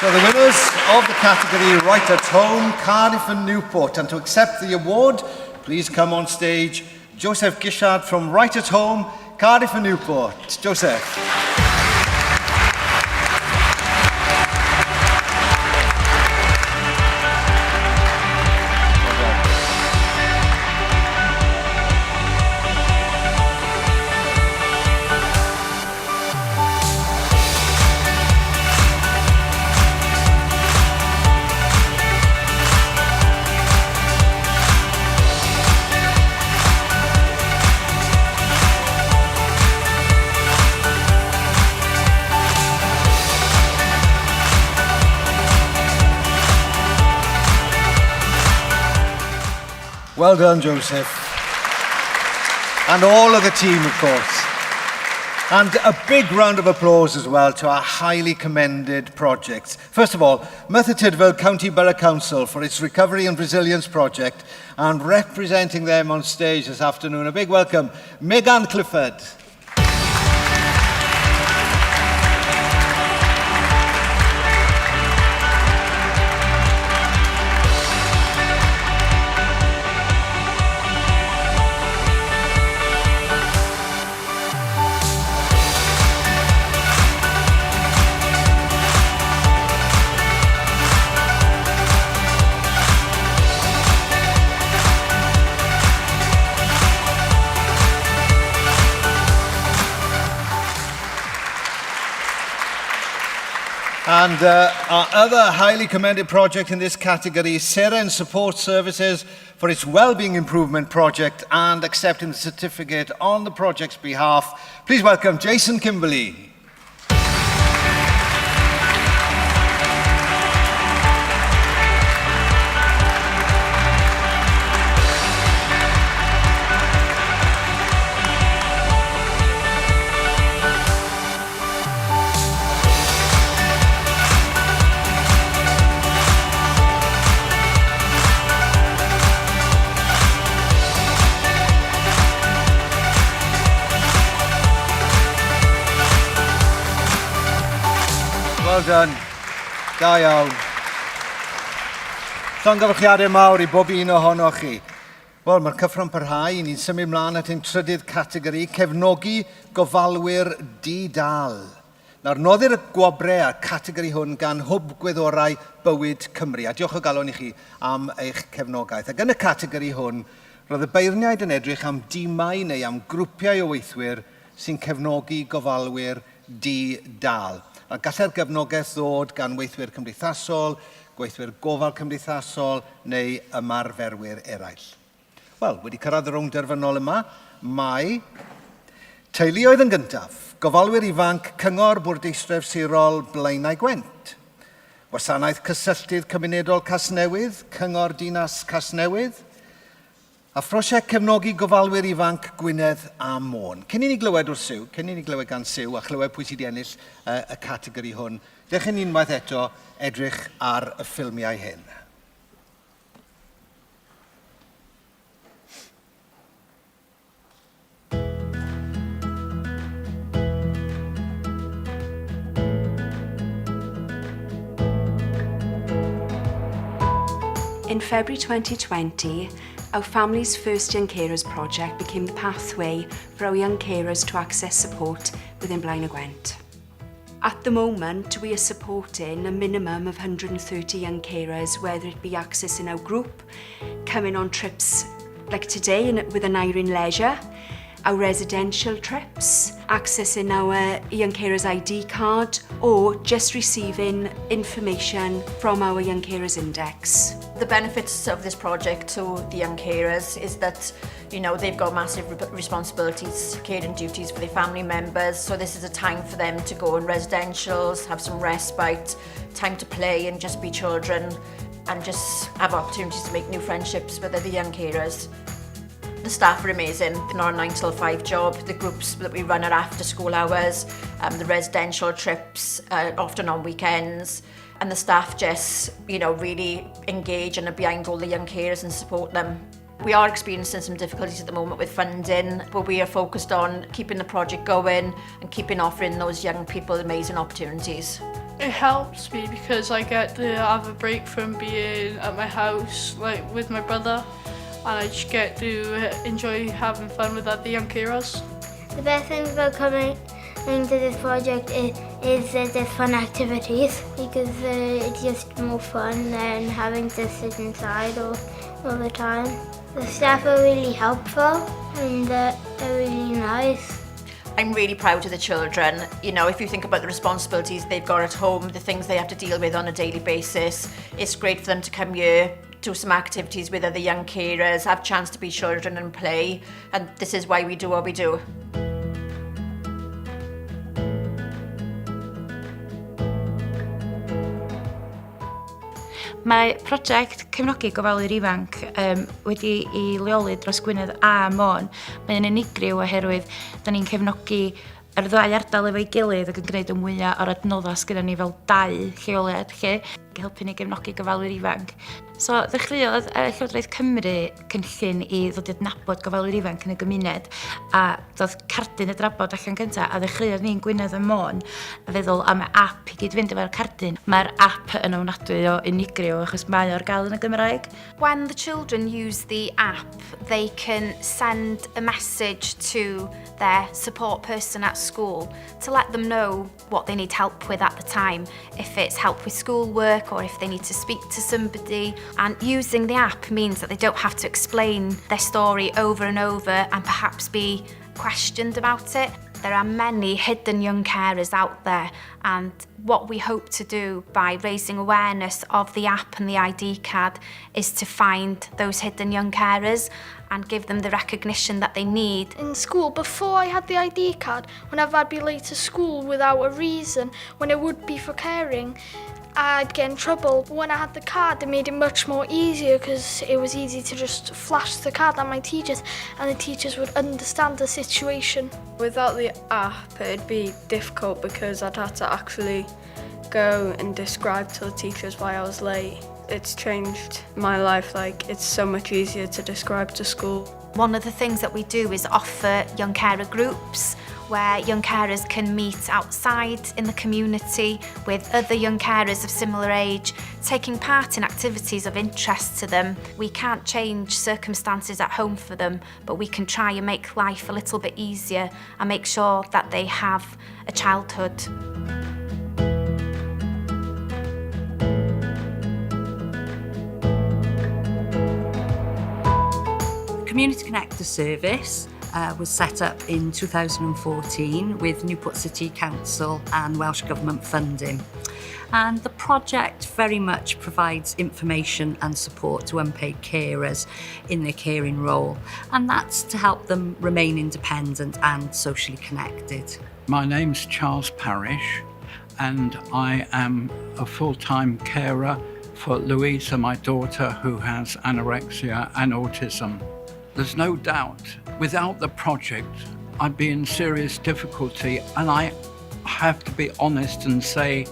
So the winners of the category Right at Home, Cardiff and Newport. And to accept the award, please come on stage, Joseph Gishard from Right at Home, Cardiff and Newport. Joseph. Well done, Joseph. And all of the team, of course. And a big round of applause as well to our highly commended projects. First of all, Merthyr Tydfil County Borough Council for its Recovery and Resilience project, and representing them on stage this afternoon, a big welcome, Megan Clifford. And our other highly commended project in this category, Seren Support Services, for its Wellbeing Improvement project and accepting the certificate on the project's behalf. Please welcome Jason Kimberley. Well done. Da iawn. Llongyfarchiadau mawr i bob un ohonoch chi. Wel, mae'r cyffro'n parhau, ni'n symud mlaen at ein trydydd categori, cefnogi gofalwyr di-dal. Nawr, noddir y Gwobrau a'r categori hwn gan hwb gweddorau bywyd Cymru, a diolch o galon i chi am eich cefnogaeth. Ac yn y categori hwn, roedd y beirniaid yn edrych am dimau neu am grwpiau o weithwyr sy'n cefnogi gofalwyr di-dal. A gallai'r gefnogaeth ddod gan weithwyr cymdeithasol, gweithwyr gofal cymdeithasol neu ymarferwyr eraill. Wel, wedi cyrraedd y rownd derfynol yma, mae teuluoedd yn gyntaf, gofalwyr ifanc Cyngor Bwrdeistref Sirol Blaenau Gwent, Gwasanaeth Cysylltydd Cymunedol Casnewydd, Cyngor Dinas Casnewydd, a phrosiect cefnogi gofalwyr ifanc Gwynedd a Môn. Cyn i ni glywed o'r Siw, cyn i ni glywed gan Siw a chlywed pwy sydd wedi ennill y categori hwn, dechrau ni unwaith eto edrych ar y ffilmiau hyn. In February 2020, our family's first Young Carers project became the pathway for our young carers to access support within Blaenau Gwent. At the moment, we are supporting a minimum of 130 young carers, whether it be accessing our group, coming on trips like today with an Irene Leisure, our residential trips, accessing our young carers ID card, or just receiving information from our young carers index. The benefits of this project to the young carers is that, you know, they've got massive responsibilities, caring duties for their family members, so this is a time for them to go in residentials, have some respite, time to play and just be children, and just have opportunities to make new friendships with other young carers. The staff are amazing. It's not a 9 till 5 job. The groups that we run are after school hours, the residential trips, often on weekends. And the staff just, you know, really engage and are behind all the young carers and support them. We are experiencing some difficulties at the moment with funding, but we are focused on keeping the project going and keeping offering those young people amazing opportunities. It helps me because I get to have a break from being at my house, like with my brother. And I just get to enjoy having fun with the young carers. The best thing about coming into this project is that there's fun activities because it's just more fun than having to sit inside all the time. The staff are really helpful and they're really nice. I'm really proud of the children. You know, if you think about the responsibilities they've got at home, the things they have to deal with on a daily basis, it's great for them to come here, do some activities with other young carers, have a chance to be children and play, and this is why we do what we do. Mae prosiect cefnogi gofalwyr ifanc wedi ei leoli dros Gwynedd a Môn. Mae'n unigryw oherwydd da ni'n cefnogi ar ddau ardal efo'i gilydd ac yn gwneud y mwyaf o'r adnoddau sgyda ni fel 2 lleoliad lle helpu ni gefnogi gofalwyr ifanc. So, ddechreuodd Llywodraeth Cymru cynllun i ddod i adnabod gofalwyr ifanc yn y gymuned a doedd cardyn y drafod allan gyntaf a ddechreuodd ni'n Gwynedd y Môn a feddwl am y app i gyd fynd efo'r cardyn. Mae'r app yn ofnadwy o unigryw achos mae o'r gael yn y Gymraeg. When the children use the app, they can send a message to their support person at school to let them know what they need help with at the time, if it's help with schoolwork or if they need to speak to somebody. And using the app means that they don't have to explain their story over and over and perhaps be questioned about it. There are many hidden young carers out there, and what we hope to do by raising awareness of the app and the ID card is to find those hidden young carers and give them the recognition that they need. In school, before I had the ID card, whenever I'd be late to school without a reason, when it would be for caring, I'd get in trouble. When I had the card, it made it much more easier because it was easy to just flash the card at my teachers and the teachers would understand the situation. Without the app, it'd be difficult because I'd have to actually go and describe to the teachers why I was late. It's changed my life, like it's so much easier to describe to school. One of the things that we do is offer young carer groups where young carers can meet outside in the community with other young carers of similar age, taking part in activities of interest to them. We can't change circumstances at home for them, but we can try and make life a little bit easier and make sure that they have a childhood. Community Connector service was set up in 2014 with Newport City Council and Welsh Government funding. And the project very much provides information and support to unpaid carers in their caring role, and that's to help them remain independent and socially connected. My name's Charles Parrish, and I am a full-time carer for Louisa, my daughter, who has anorexia and autism. There's no doubt, without the project, I'd be in serious difficulty, and I have to be honest and say,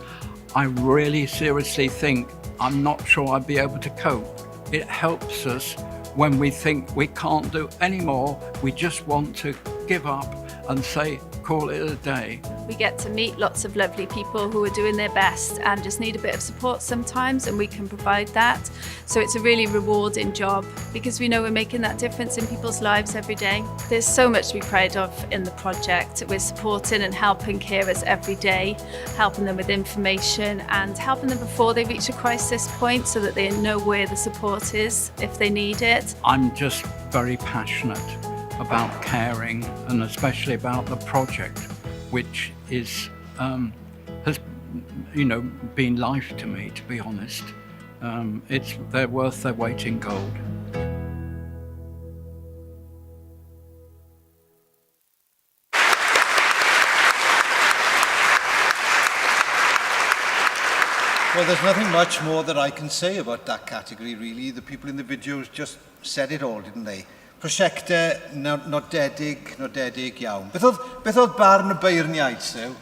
I really seriously think I'm not sure I'd be able to cope. It helps us when we think we can't do any more, we just want to give up and say, call it a day. We get to meet lots of lovely people who are doing their best and just need a bit of support sometimes, and we can provide that. So it's a really rewarding job because we know we're making that difference in people's lives every day. There's so much to be proud of in the project. We're supporting and helping carers every day, helping them with information and helping them before they reach a crisis point so that they know where the support is if they need it. I'm just very passionate about caring, and especially about the project, which is has been life to me, to be honest. They're worth their weight in gold. Well, there's nothing much more that I can say about that category, really. The people in the videos just said it all, didn't they? Prosiectau nodedig iawn. Beth oedd barn y beirniaid, Sue?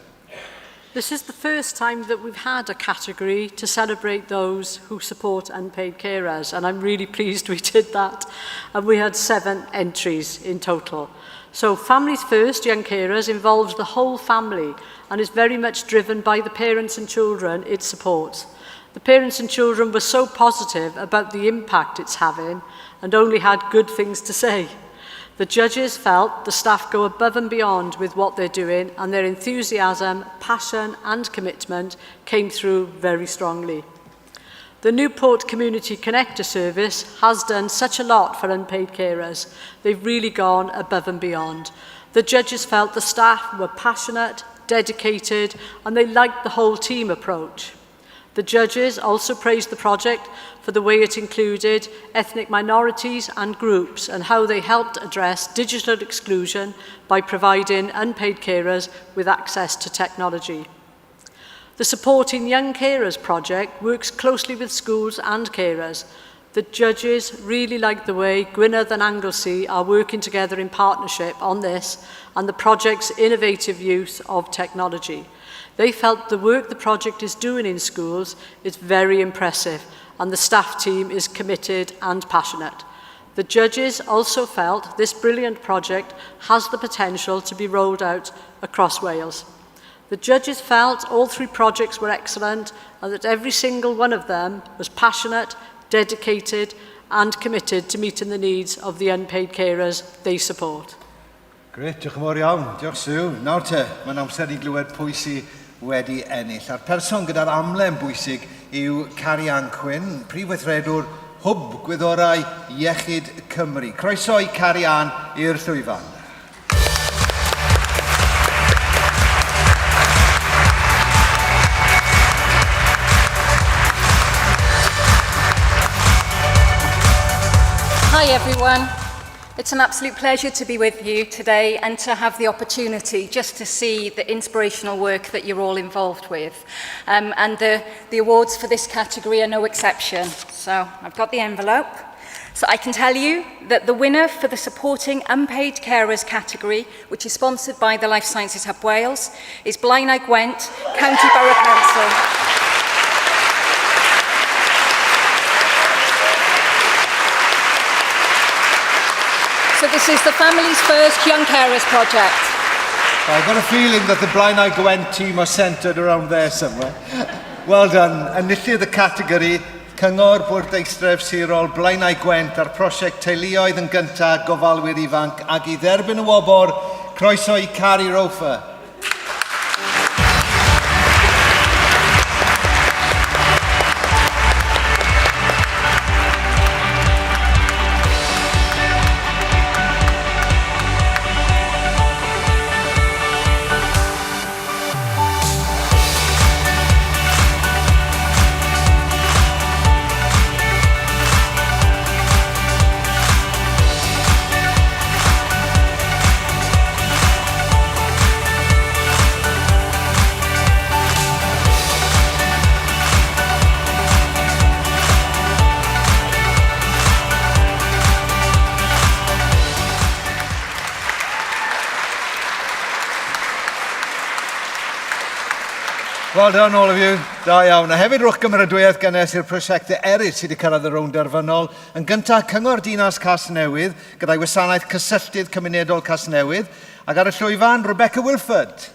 This is the first time that we've had a category to celebrate those who support unpaid carers, and I'm really pleased we did that. And we had 7 entries in total. So Families First Young Carers involves the whole family and is very much driven by the parents and children it supports. The parents and children were so positive about the impact it's having and only had good things to say. The judges felt the staff go above and beyond with what they're doing, and their enthusiasm, passion and commitment came through very strongly. The Newport Community Connector service has done such a lot for unpaid carers. They've really gone above and beyond. The judges felt the staff were passionate, dedicated, and they liked the whole team approach. The judges also praised the project for the way it included ethnic minorities and groups and how they helped address digital exclusion by providing unpaid carers with access to technology. The Supporting Young Carers project works closely with schools and carers. The judges really like the way Gwynedd and Anglesey are working together in partnership on this and the project's innovative use of technology. They felt the work the project is doing in schools is very impressive and the staff team is committed and passionate. The judges also felt this brilliant project has the potential to be rolled out across Wales. The judges felt all 3 projects were excellent and that every single one of them was passionate, dedicated and committed to meeting the needs of the unpaid carers they support. Gret, diolch yn fawr iawn. Diolch Sue. Nawr te, mae'n amser I glywed pwy sy wedi ennill. A'r person gyda'r amlen bwysig yw Garry Owen, Prif Weithredwr Hwb Gwyddorau Iechyd Cymru. Croeso I Garry i'r llwyfan. Hi everyone. It's an absolute pleasure to be with you today and to have the opportunity just to see the inspirational work that you're all involved with. And the awards for this category are no exception. So I've got the envelope. So I can tell you that the winner for the Supporting Unpaid Carers category, which is sponsored by the Life Sciences Hub Wales, is Blaenau Gwent, County Borough Council. So this is the Families First Young Carers project. I've got a feeling that the Blaenau Gwent team are centred around there somewhere. Well done. Enillydd y categori Cyngor Bwrdeistref Sirol Blaenau Gwent ar prosiect teuluoedd yn gyntaf gofalwyr ifanc ac I dderbyn y wobor, croeso I Garry Owen. Well done, all of you. Da iawn. A hefyd rwch gymeradwyaeth gynnes i'r prosiectau eraill sydd wedi cyrraedd y rownd derfynol. Yn gyntaf, Cyngor Dinas Casnewydd, gyda'i wasanaeth cysylltydd cymunedol Casnewydd, ac ar y llwyfan, Rebecca Wilford.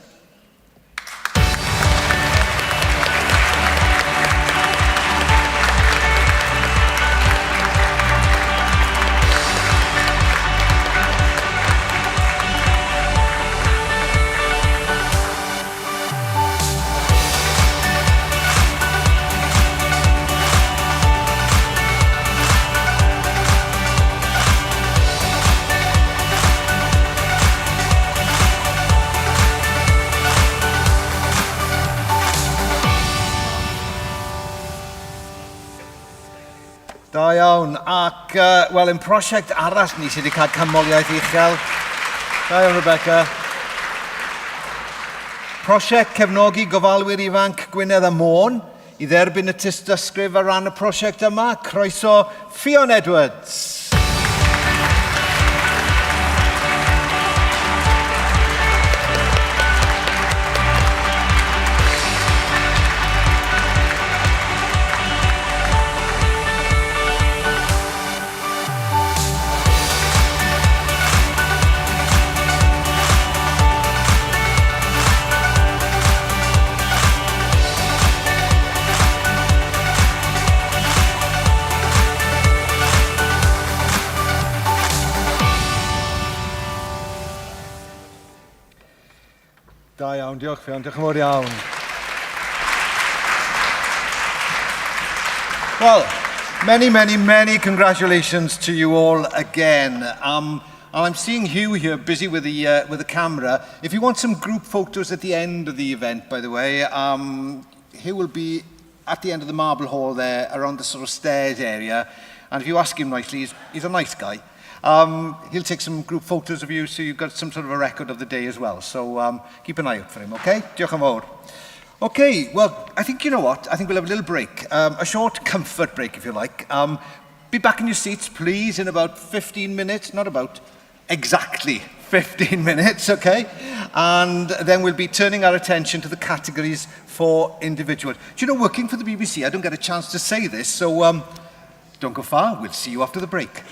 Da iawn, ac, wel, yn prosiect arall ni sydd wedi cael cymoliaeth uchel. Da iawn, Rebecca. Prosiect cefnogi gofalwyr ifanc Gwynedd a Môn I dderbyn y tystysgrif ar ran y prosiect yma. Croeso Fion Edwards. Da iawn, diolch Fion, diolch yn fawr iawn. Well, many congratulations to you all again. And I'm seeing Hugh here busy with the camera. If you want some group photos at the end of the event, by the way, Hugh will be at the end of the marble hall there, around the sort of stairs area. And if you ask him nicely, he's a nice guy. He'll take some group photos of you so you've got some sort of a record of the day as well. So keep an eye out for him, okay? Diolch yn fawr. Okay, well, I think, you know what? I think we'll have a little break. A short comfort break, if you like. Be back in your seats, please, in about 15 minutes. Not about, exactly 15 minutes, okay? And then we'll be turning our attention to the categories for individuals. Do you know, working for the BBC, I don't get a chance to say this, so don't go far. We'll see you after the break.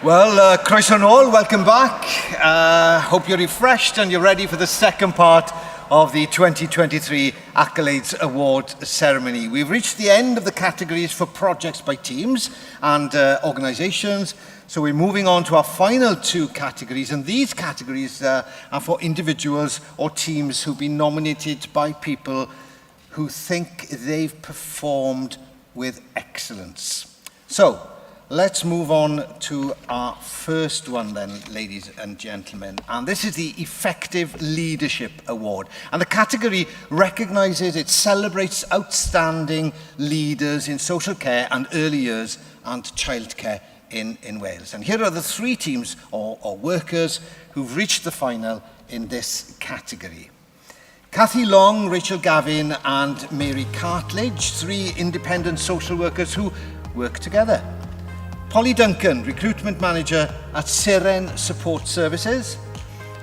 Well, Croeso nôl, welcome back. Hope you're refreshed and you're ready for the second part of the 2023 Accolades Award ceremony. We've reached the end of the categories for projects by teams and organisations. So we're moving on to our final two categories, and these categories are for individuals or teams who've been nominated by people who think they've performed with excellence. So let's move on to our first one then, ladies and gentlemen. And this is the Effective Leadership Award. And the category recognises, it celebrates outstanding leaders in social care and early years and childcare in Wales. And here are the three teams or workers who've reached the final in this category. Cathy Long, Rachel Gavin and Mary Cartledge, three independent social workers who work together. Polly Duncan, Recruitment Manager at Seren Support Services,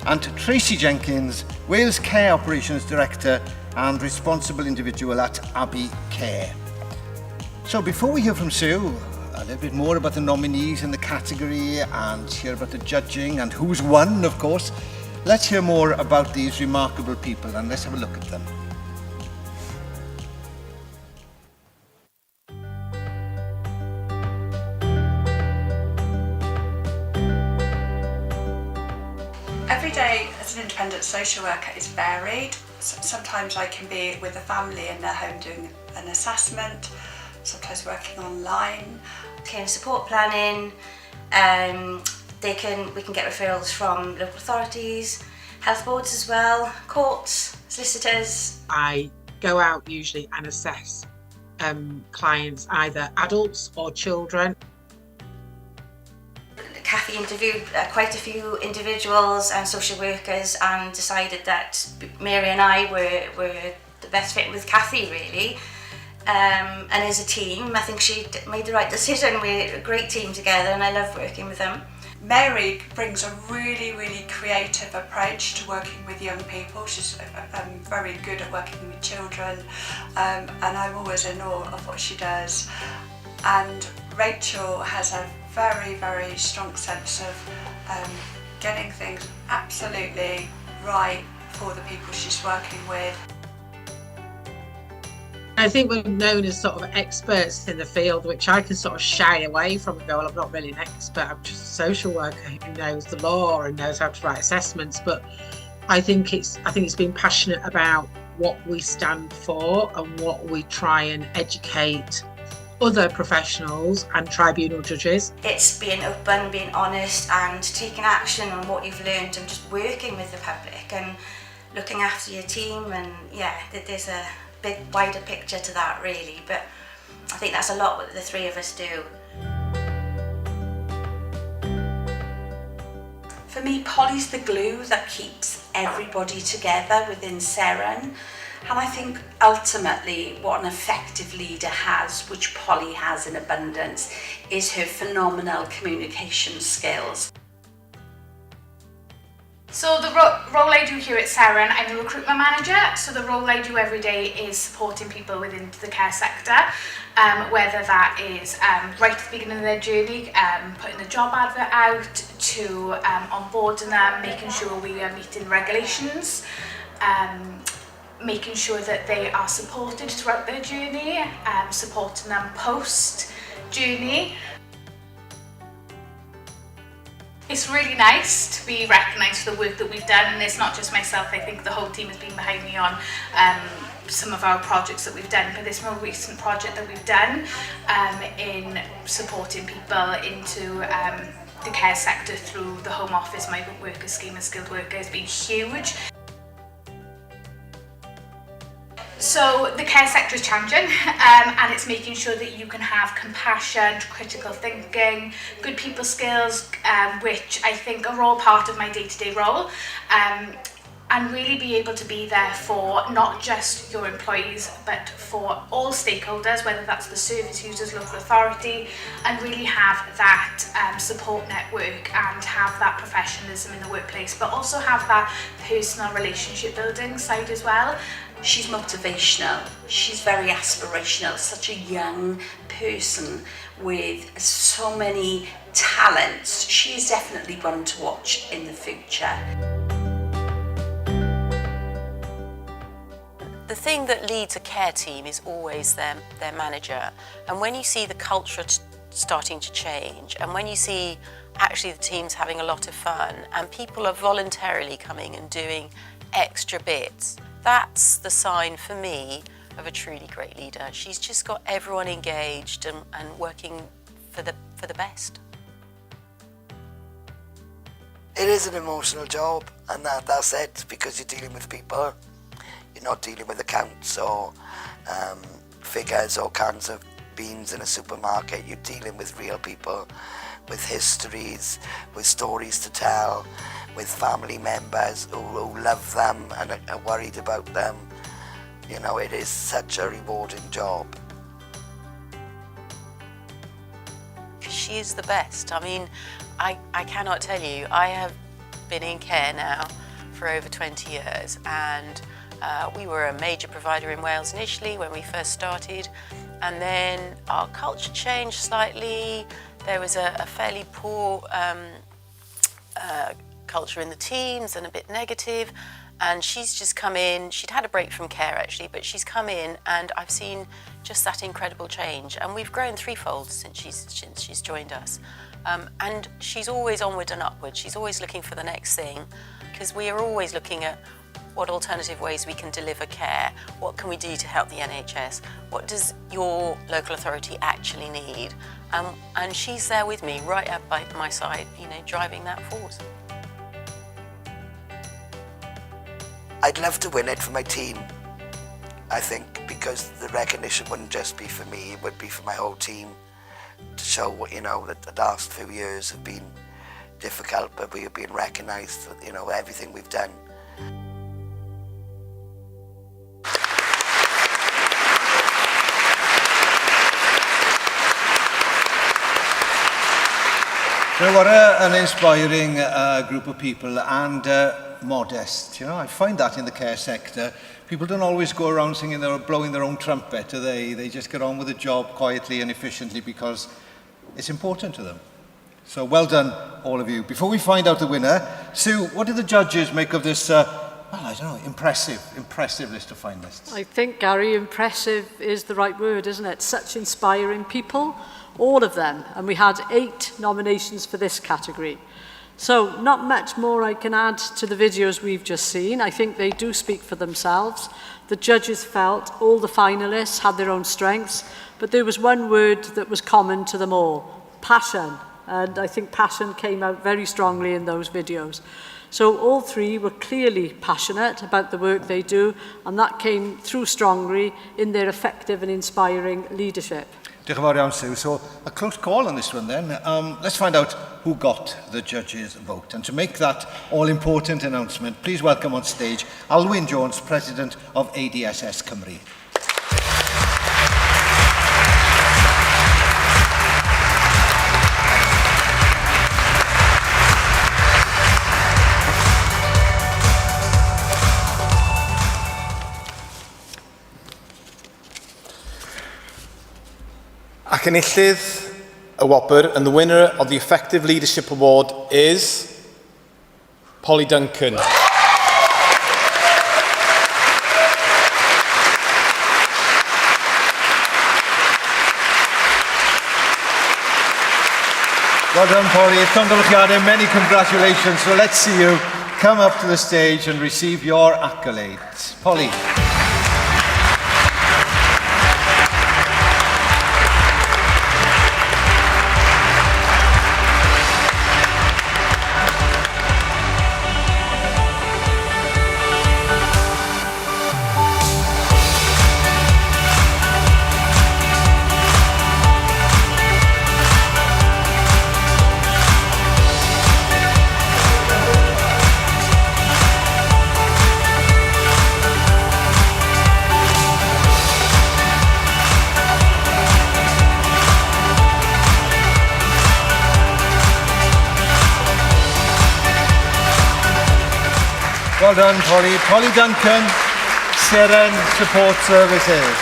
and Tracy Jenkins, Wales Care Operations Director and Responsible Individual at Abbey Care. So before we hear from Sue, a little bit more about the nominees in the category and hear about the judging and who's won, of course, let's hear more about these remarkable people and let's have a look at them. Every day as an independent social worker is varied. Sometimes I can be with a family in their home doing an assessment, sometimes working online. Support planning, we can get referrals from local authorities, health boards as well, courts, solicitors. I go out usually and assess clients, either adults or children. Cathy interviewed quite a few individuals and social workers and decided that Mary and I were the best fit with Cathy, really. And as a team, I think she made the right decision. We're a great team together and I love working with them. Mary brings a really creative approach to working with young people. She's very good at working with children, and I'm always in awe of what she does. And Rachel has a very strong sense of getting things absolutely right for the people she's working with. I think we're known as sort of experts in the field, which I can sort of shy away from and go, well, I'm not really an expert, I'm just a social worker who knows the law and knows how to write assessments. But I think it's being passionate about what we stand for and what we try and educate other professionals and tribunal judges. It's being open, being honest and taking action on what you've learned and just working with the public and looking after your team. And yeah, there's a big wider picture to that really, but I think that's a lot what the three of us do. For me, Polly's the glue that keeps everybody together within Seren, and I think ultimately what an effective leader has, which Polly has in abundance, is her phenomenal communication skills. So the role I do here at Seren, I'm a recruitment manager, so the role I do every day is supporting people within the care sector, whether that is right at the beginning of their journey, putting the job advert out, to onboarding them, making sure we are meeting regulations, making sure that they are supported throughout their journey, supporting them post-journey. It's really nice to be recognised for the work that we've done, and it's not just myself, I think the whole team has been behind me on some of our projects that we've done, but this more recent project that we've done in supporting people into the care sector through the Home Office Migrant Worker Scheme and Skilled Worker has been huge. So the care sector is challenging, and it's making sure that you can have compassion, critical thinking, good people skills, which I think are all part of my day-to-day role, and really be able to be there for not just your employees, but for all stakeholders, whether that's the service users, local authority, and really have that support network and have that professionalism in the workplace, but also have that personal relationship building side as well. She's motivational, she's very aspirational, such a young person with so many talents. She is definitely one to watch in the future. The thing that leads a care team is always their manager. And when you see the culture starting to change, and when you see actually the teams having a lot of fun, and people are voluntarily coming and doing extra bits, that's the sign for me of a truly great leader. She's just got everyone engaged and working for the best. It is an emotional job, and that's it, because you're dealing with people. You're not dealing with accounts or figures or cans of beans in a supermarket. You're dealing with real people, with histories, with stories to tell, with family members who love them and are worried about them. You know, it is such a rewarding job. She is the best. I mean, I cannot tell you, I have been in care now for over 20 years, and we were a major provider in Wales initially when we first started, and then our culture changed slightly. There was a fairly poor culture in the teams and a bit negative, and she's just come in. She'd had a break from care actually, but she's come in, and I've seen just that incredible change, and we've grown threefold since she's joined us. And she's always onward and upward. She's always looking for the next thing, because we are always looking at what alternative ways we can deliver care. What can we do to help the NHS? What does your local authority actually need? And she's there with me, right up by my side, you know, driving that force. I'd love to win it for my team, I think, because the recognition wouldn't just be for me, it would be for my whole team, to show what, you know, that the last few years have been difficult, but we have been recognised for, you know, everything we've done. So what an inspiring group of people, and modest. You know, I find that in the care sector. People don't always go around singing or blowing their own trumpet, do they? They just get on with the job quietly and efficiently because it's important to them. So well done, all of you. Before we find out the winner, Sue, what did the judges make of this, well, I don't know, impressive list of finalists? I think, Gary, impressive is the right word, isn't it? Such inspiring people, all of them. And we had 8 nominations for this category. So not much more I can add to the videos we've just seen. I think they do speak for themselves. The judges felt all the finalists had their own strengths, but there was one word that was common to them all: passion. And I think passion came out very strongly in those videos. So all 3 were clearly passionate about the work they do, and that came through strongly in their effective and inspiring leadership. Diolch yn fawr iawn, Sue. So, a close call on this one then. Let's find out who got the judges' vote. And to make that all-important announcement, please welcome on stage Alwyn Jones, President of ADSS Cymru. Ac enillydd y wobr, and the winner of the Effective Leadership Award is Polly Duncan. Well done, Polly. Llongyfarchiadau, many congratulations. So let's see you come up to the stage and receive your accolades. Polly. Well done, Polly. Polly Duncan, Seren Support Services.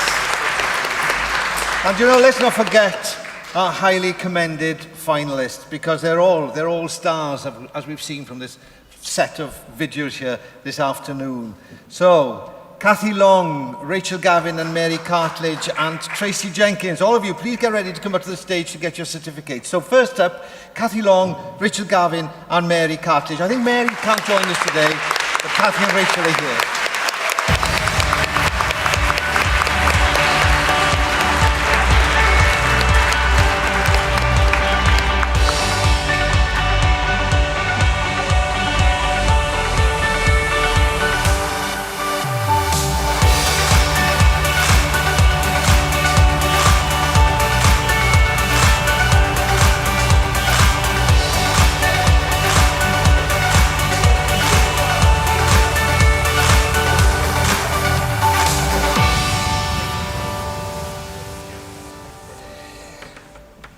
And you know, let's not forget our highly commended finalists, because they're all stars, as we've seen from this set of videos here this afternoon. So, Cathy Long, Rachel Gavin and Mary Cartledge and Tracy Jenkins, all of you, please get ready to come up to the stage to get your certificates. So first up, Cathy Long, Rachel Gavin and Mary Cartledge. I think Mary can't join us today, but Cathy and Rachel are here.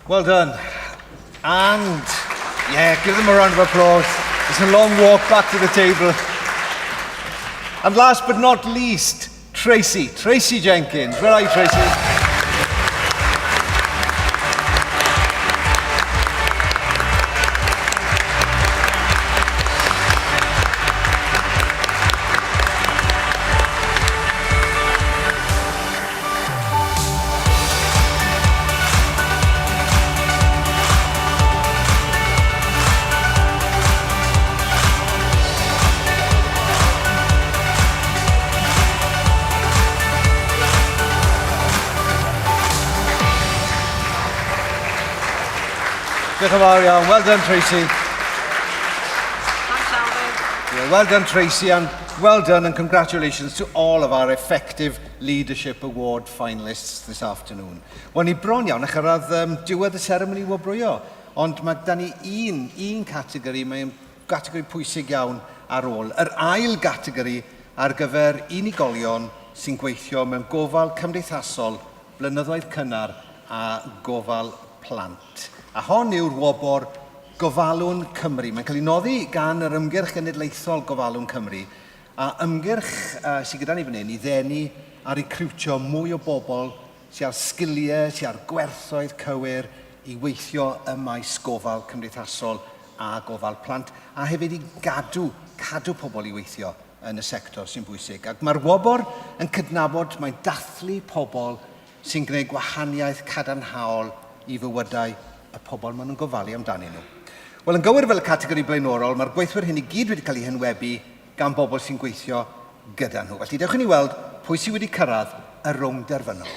Well done. And, yeah, give them a round of applause. It's a long walk back to the table. And last but not least, Tracy Jenkins. Where are you, Tracy? Well done, Tracy. Thanks, Alvin. Yeah, well done, Tracy, and well done and congratulations to all of our Effective Leadership Award finalists this afternoon. Wel, ni bron iawn a chyrraedd diwedd y seremoni wobrwyo, ond mae da ni un categori, mae'n categori pwysig iawn ar ôl. Yr ail categori ar gyfer unigolion sy'n gweithio mewn gofal cymdeithasol, blynyddoedd cynnar a gofal plant. A hon yw'r wobr Gofalwn Cymru. Mae'n cael ei noddi gan yr ymgyrch genedlaethol Gofalwn Cymru. A ymgyrch sydd gyda ni fan hyn i ddenu a recriwtio mwy o bobl sydd ar sgiliau, sydd ar gwerthoedd cywir i weithio ym maes gofal cymdeithasol a gofal plant. A hefyd i cadw pobl i weithio yn y sector sy'n bwysig. Ac mae'r wobr yn cydnabod mae'n dathlu pobl sy'n gwneud gwahaniaeth cadarnhaol i fywydau y pobl maen nhw'n gofalu amdanyn nhw. Wel, yn gywir fel y categori blaenorol, mae'r gweithwyr hyn i gyd wedi cael ei hynwebu gan bobl sy'n gweithio gyda nhw. Felly, dewch i ni weld pwy sydd wedi cyrraedd y rwng derfynol.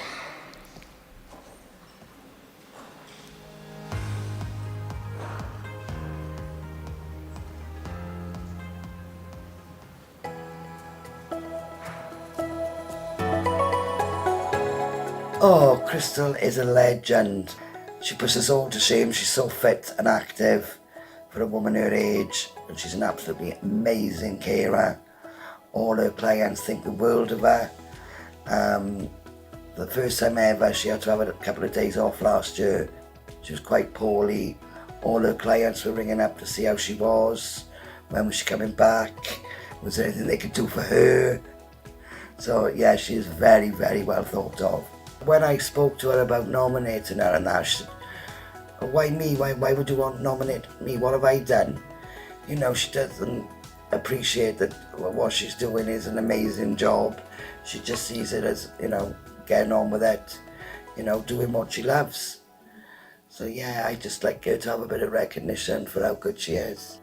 Oh, Crystal is a legend. She puts us all to shame. She's so fit and active for a woman her age, and she's an absolutely amazing carer. All her clients think the world of her. The first time ever, she had to have a couple of days off last year. She was quite poorly. All her clients were ringing up to see how she was. When was she coming back? Was there anything they could do for her? So yeah, she is very, very well thought of. When I spoke to her about nominating her and that, she said, oh, why me? Why would you want to nominate me? What have I done? You know, she doesn't appreciate that what she's doing is an amazing job. She just sees it as, you know, getting on with it, you know, doing what she loves. So yeah, I just like her to have a bit of recognition for how good she is.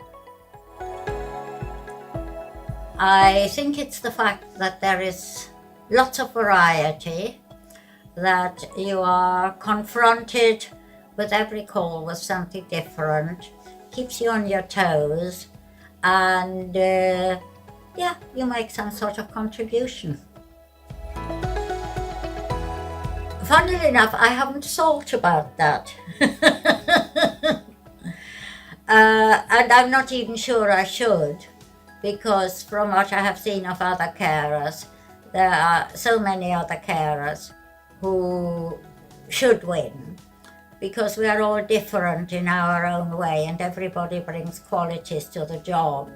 I think it's the fact that there is lots of variety, that you are confronted with every call with something different, keeps you on your toes, and yeah, you make some sort of contribution. Funnily enough, I haven't thought about that. And I'm not even sure I should, because from what I have seen of other carers, there are so many other carers who should win, because we are all different in our own way and everybody brings qualities to the job.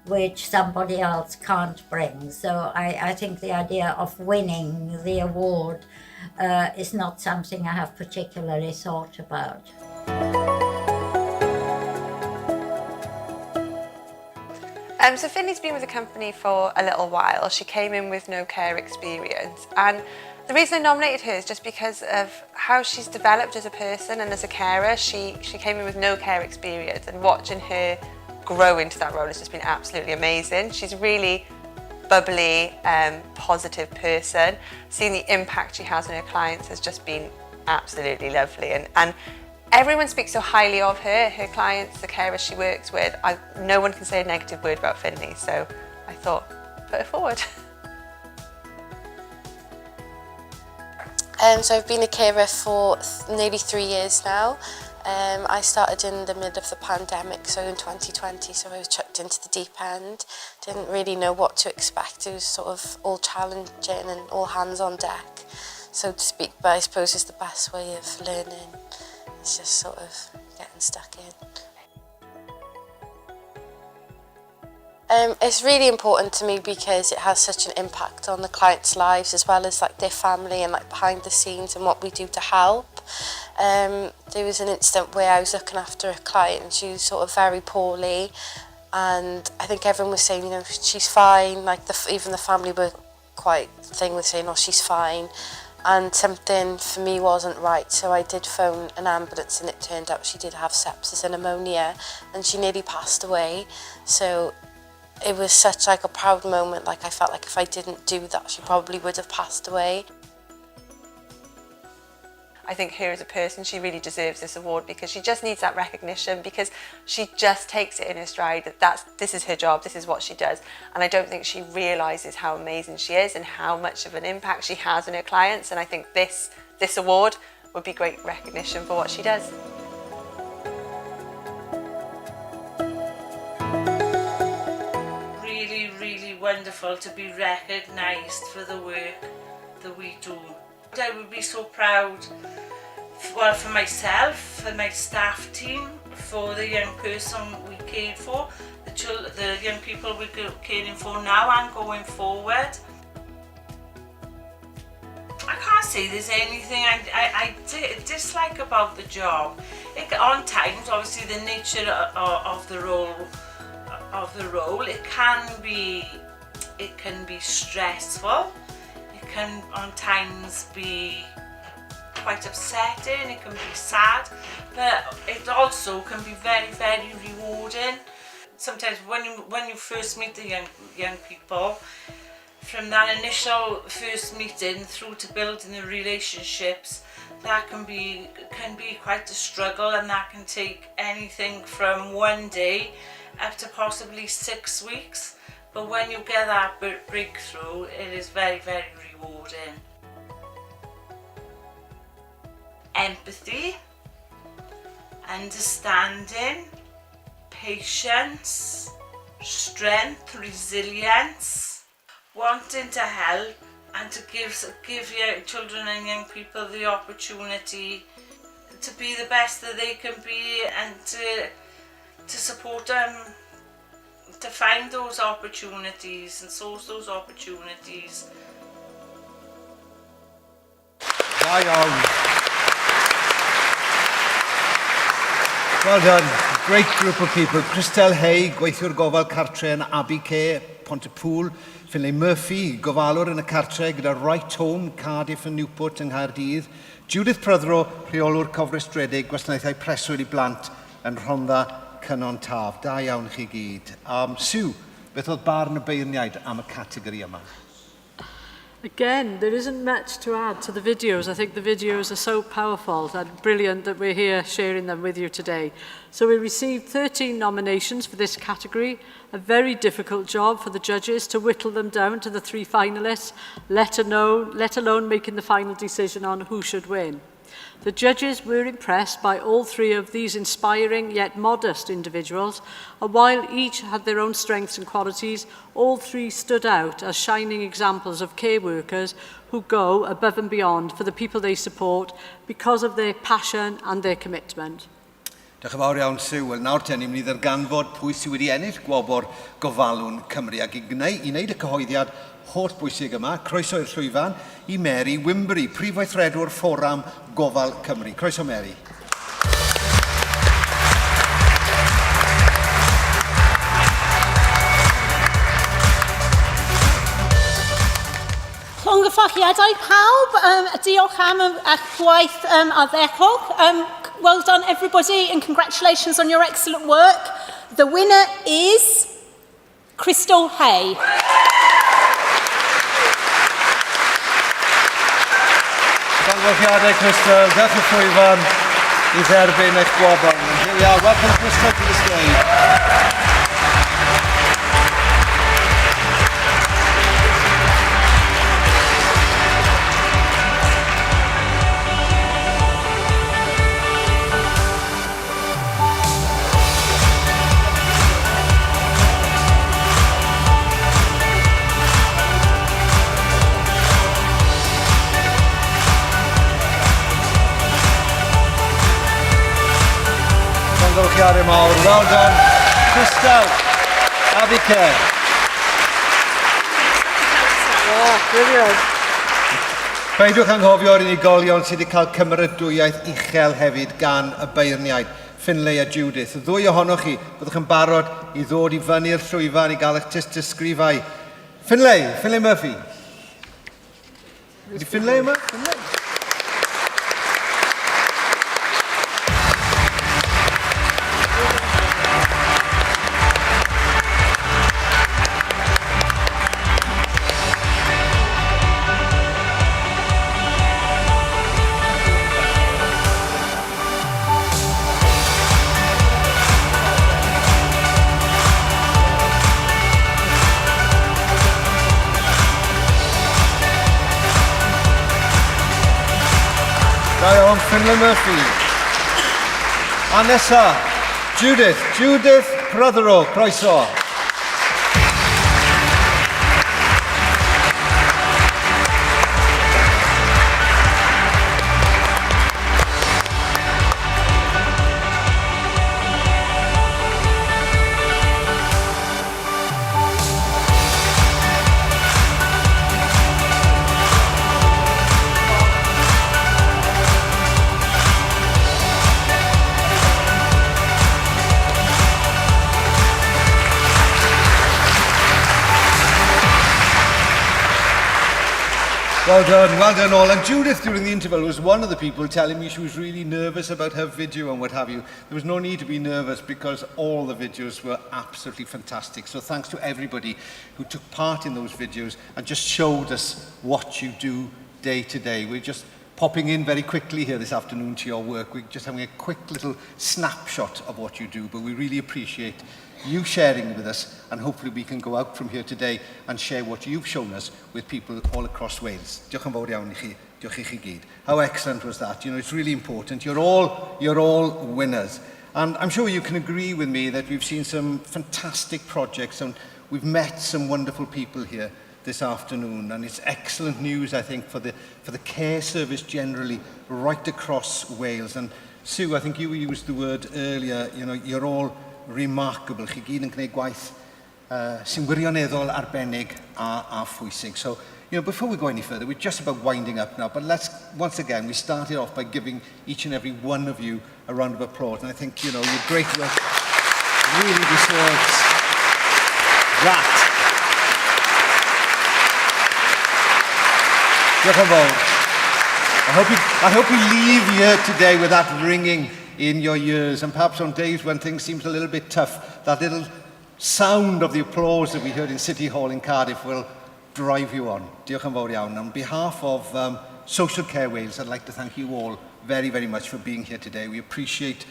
which somebody else can't bring. So I think the idea of winning the award is not something I have particularly thought about. So Finley's been with the company for a little while. She came in with no care experience, and the reason I nominated her is just because of how she's developed as a person and as a carer. She came in with no care experience, and watching her grow into that role has just been absolutely amazing. She's a really bubbly, positive person. Seeing the impact she has on her clients has just been absolutely lovely, and everyone speaks so highly of her, her clients, the carers she works with. No one can say a negative word about Finley, so I thought, put her forward. So I've been a carer for nearly 3 years now. I started in the middle of the pandemic, so in 2020, so I was chucked into the deep end. Didn't really know what to expect. It was sort of all challenging and all hands on deck, so to speak, but I suppose it's the best way of learning. It's just sort of getting stuck in. It's really important to me because it has such an impact on the clients' lives as well as like their family and like behind the scenes and what we do to help. There was an instant where I was looking after a client and she was sort of very poorly, and I think everyone was saying, you know, she's fine. Like even the family were quite saying, oh, she's fine. And something for me wasn't right, so I did phone an ambulance, and it turned out she did have sepsis and pneumonia, and she nearly passed away. So it was such like a proud moment. Like I felt like if I didn't do that, she probably would have passed away. I think her as a person, she really deserves this award because she just needs that recognition, because she just takes it in her stride that this is her job, this is what she does. And I don't think she realises how amazing she is and how much of an impact she has on her clients. And I think this award would be great recognition for what she does. Really, really wonderful to be recognised for the work that we do. I would be so proud, well, for myself, for my staff team, for the young person we cared for, the young people we're caring for now and going forward. I can't say there's anything I dislike about the job. On times, obviously, the nature of the role, it can be stressful. It can on times be quite upsetting, it can be sad, but it also can be very, very rewarding. Sometimes when you first meet the young people, from that initial first meeting through to building the relationships, that can be quite a struggle, and that can take anything from 1 day up to possibly 6 weeks. But when you get that breakthrough, it is very, very rewarding. Empathy, understanding, patience, strength, resilience, wanting to help and to give your children and young people the opportunity to be the best that they can be, and to support them to find those opportunities and source those opportunities. Dydd Iau. Well done. Great group of people. Christel Hay, gweithiwr gofal cartre yn Abbey Care, Pontypool. Finlay Murphy, gofalwr yn y cartre gyda Right Home, Cardiff and Newport yng Nghaerdydd. Judith Pryddro, rheolwr cofrestredig, Gwasanaethau Preswyl i Blant yn Rhondda Cynon Taf. Da iawn chi gyd. Sue, beth oedd barn y beirniaid am y categori yma? Again, there isn't much to add to the videos. I think the videos are so powerful and brilliant that we're here sharing them with you today. So we received 13 nominations for this category, a very difficult job for the judges to whittle them down to the 3 finalists, let alone making the final decision on who should win. The judges were impressed by all 3 of these inspiring yet modest individuals, and while each had their own strengths and qualities, all 3 stood out as shining examples of care workers who go above and beyond for the people they support because of their passion and their commitment. Diolch yn fawr iawn, Siw. Wel, nawr ten, ni'n mynd i ddarganfod pwy sydd wedi ennill Gwobrau Gofalwn Cymru. Ac i wneud y cyhoeddiad holl bwysig yma, croeso i'r llwyfan i Mary Wimbury, Prif Weithredwr Fforwm Gofal Cymru. Croeso, Mary. Llongyffachiadau pawb, diolch am eich gwaith ardderchog. Well done everybody and congratulations on your excellent work. The winner is Crystal Hay. Llongyffachiadau Crystal, dewch y llwyfan i dderbyn eich Gwobrau. Here we are, welcome Crystal to the stage. Garry Owen, well done. Crystal, Abica. Peidiwch anghofio'r unigolion sydd wedi cael cymeradwyaeth uchel hefyd gan y beirniaid, Finlay a Judith. Y ddwy ohonoch chi, byddwch yn barod i ddod i fyny'r llwyfan i gael eich disgrifau. Finlay Murphy. Ydy Finlay yma? Finlay. Finlay Murphy. A nesa, Judith Prothero, croeso. Well done all. And Judith, during the interval, was one of the people telling me she was really nervous about her video and what have you. There was no need to be nervous because all the videos were absolutely fantastic. So thanks to everybody who took part in those videos and just showed us what you do day to day. We're just popping in very quickly here this afternoon to your work. We're just having a quick little snapshot of what you do, but we really appreciate you sharing with us, and hopefully we can go out from here today and share what you've shown us with people all across Wales. Diolch yn fawr iawn i chi. Diolch i chi gyd. How excellent was that? You know, it's really important. You're all winners. And I'm sure you can agree with me that we've seen some fantastic projects and we've met some wonderful people here this afternoon, and it's excellent news, I think, for the care service generally right across Wales. And Sue, I think you used the word earlier, you know, you're all remarkable. Chi gyd yn gwneud gwaith sy'n wirioneddol arbennig a phwysig. So, you know, before we go any further, we're just about winding up now, but let's, once again, we started off by giving each and every one of you a round of applause. And I think, you know, your great work really deserves that. Diolch yn fawr. I hope we leave here today with that ringing in your ears, and perhaps on days when things seem a little bit tough, that little sound of the applause that we heard in City Hall in Cardiff will drive you on. Diolch yn fawr iawn. On behalf of Social Care Wales, I'd like to thank you all very, very much for being here today. We appreciate,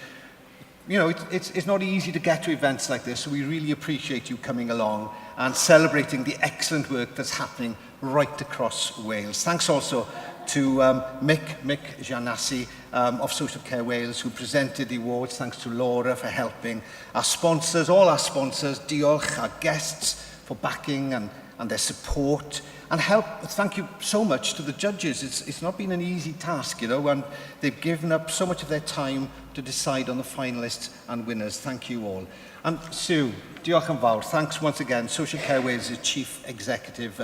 you know, it's not easy to get to events like this, so we really appreciate you coming along and celebrating the excellent work that's happening right across Wales. Thanks also to Mick Giannasi of Social Care Wales, who presented the awards. Thanks to Laura for helping. Our sponsors, all our sponsors, diolch, our guests for backing and and their support and help. Thank you so much to the judges. It's not been an easy task, you know, and they've given up so much of their time to decide on the finalists and winners. Thank you all. And Sue, diolch yn fawr. Thanks once again, Social Care Wales' Chief Executive,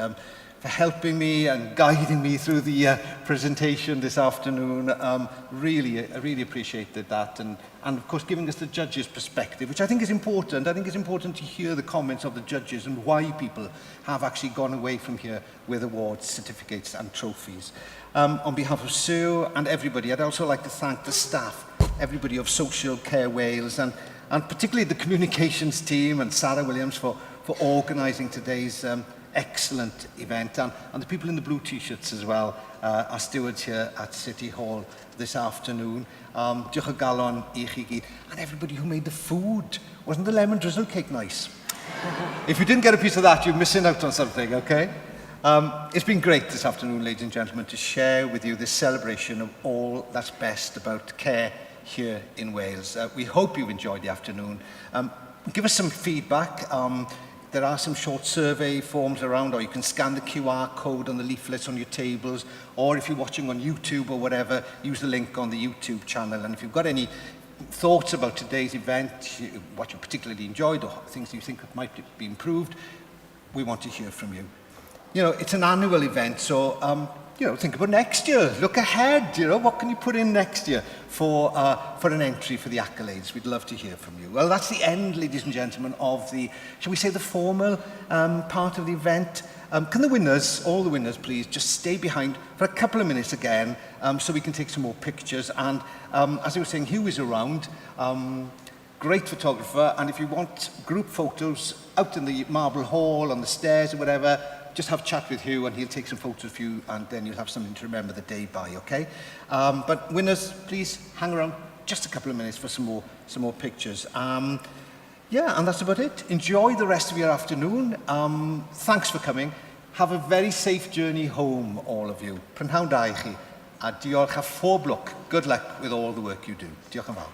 for helping me and guiding me through the presentation this afternoon. I really appreciated that. And of course, giving us the judges' perspective, which I think is important. I think it's important to hear the comments of the judges and why people have actually gone away from here with awards, certificates and trophies. On behalf of Sue and everybody, I'd also like to thank the staff, everybody of Social Care Wales, and particularly the communications team and Sarah Williams for organising today's excellent event, and the people in the blue t-shirts as well, our stewards here at City Hall this afternoon. Diolch o galon I chi gyd, and everybody who made the food. Wasn't the lemon drizzle cake nice? If you didn't get a piece of that, you're missing out on something, okay? It's been great this afternoon, ladies and gentlemen, to share with you this celebration of all that's best about care here in Wales. We hope you've enjoyed the afternoon. Give us some feedback. There are some short survey forms around, or you can scan the QR code on the leaflets on your tables, or if you're watching on YouTube or whatever, use the link on the YouTube channel. And if you've got any thoughts about today's event, what you particularly enjoyed or things you think might be improved, we want to hear from you. You know, it's an annual event, so you know, think about next year. Look ahead. You know, what can you put in next year for an entry for the Accolades? We'd love to hear from you. Well, that's the end, ladies and gentlemen, of the, shall we say, the formal part of the event. Can the winners, all the winners, please, just stay behind for a couple of minutes again, so we can take some more pictures. And as I was saying, Hugh is around. Great photographer, and if you want group photos out in the Marble Hall, on the stairs or whatever, just have a chat with Hugh and he'll take some photos of you, and then you'll have something to remember the day by, okay? But winners, please hang around just a couple of minutes for some more pictures. Yeah, and that's about it. Enjoy the rest of your afternoon. Thanks for coming. Have a very safe journey home, all of you. Prynhawn da I chi, a diolch a phob lwc. Good luck with all the work you do. Diolch yn fawr.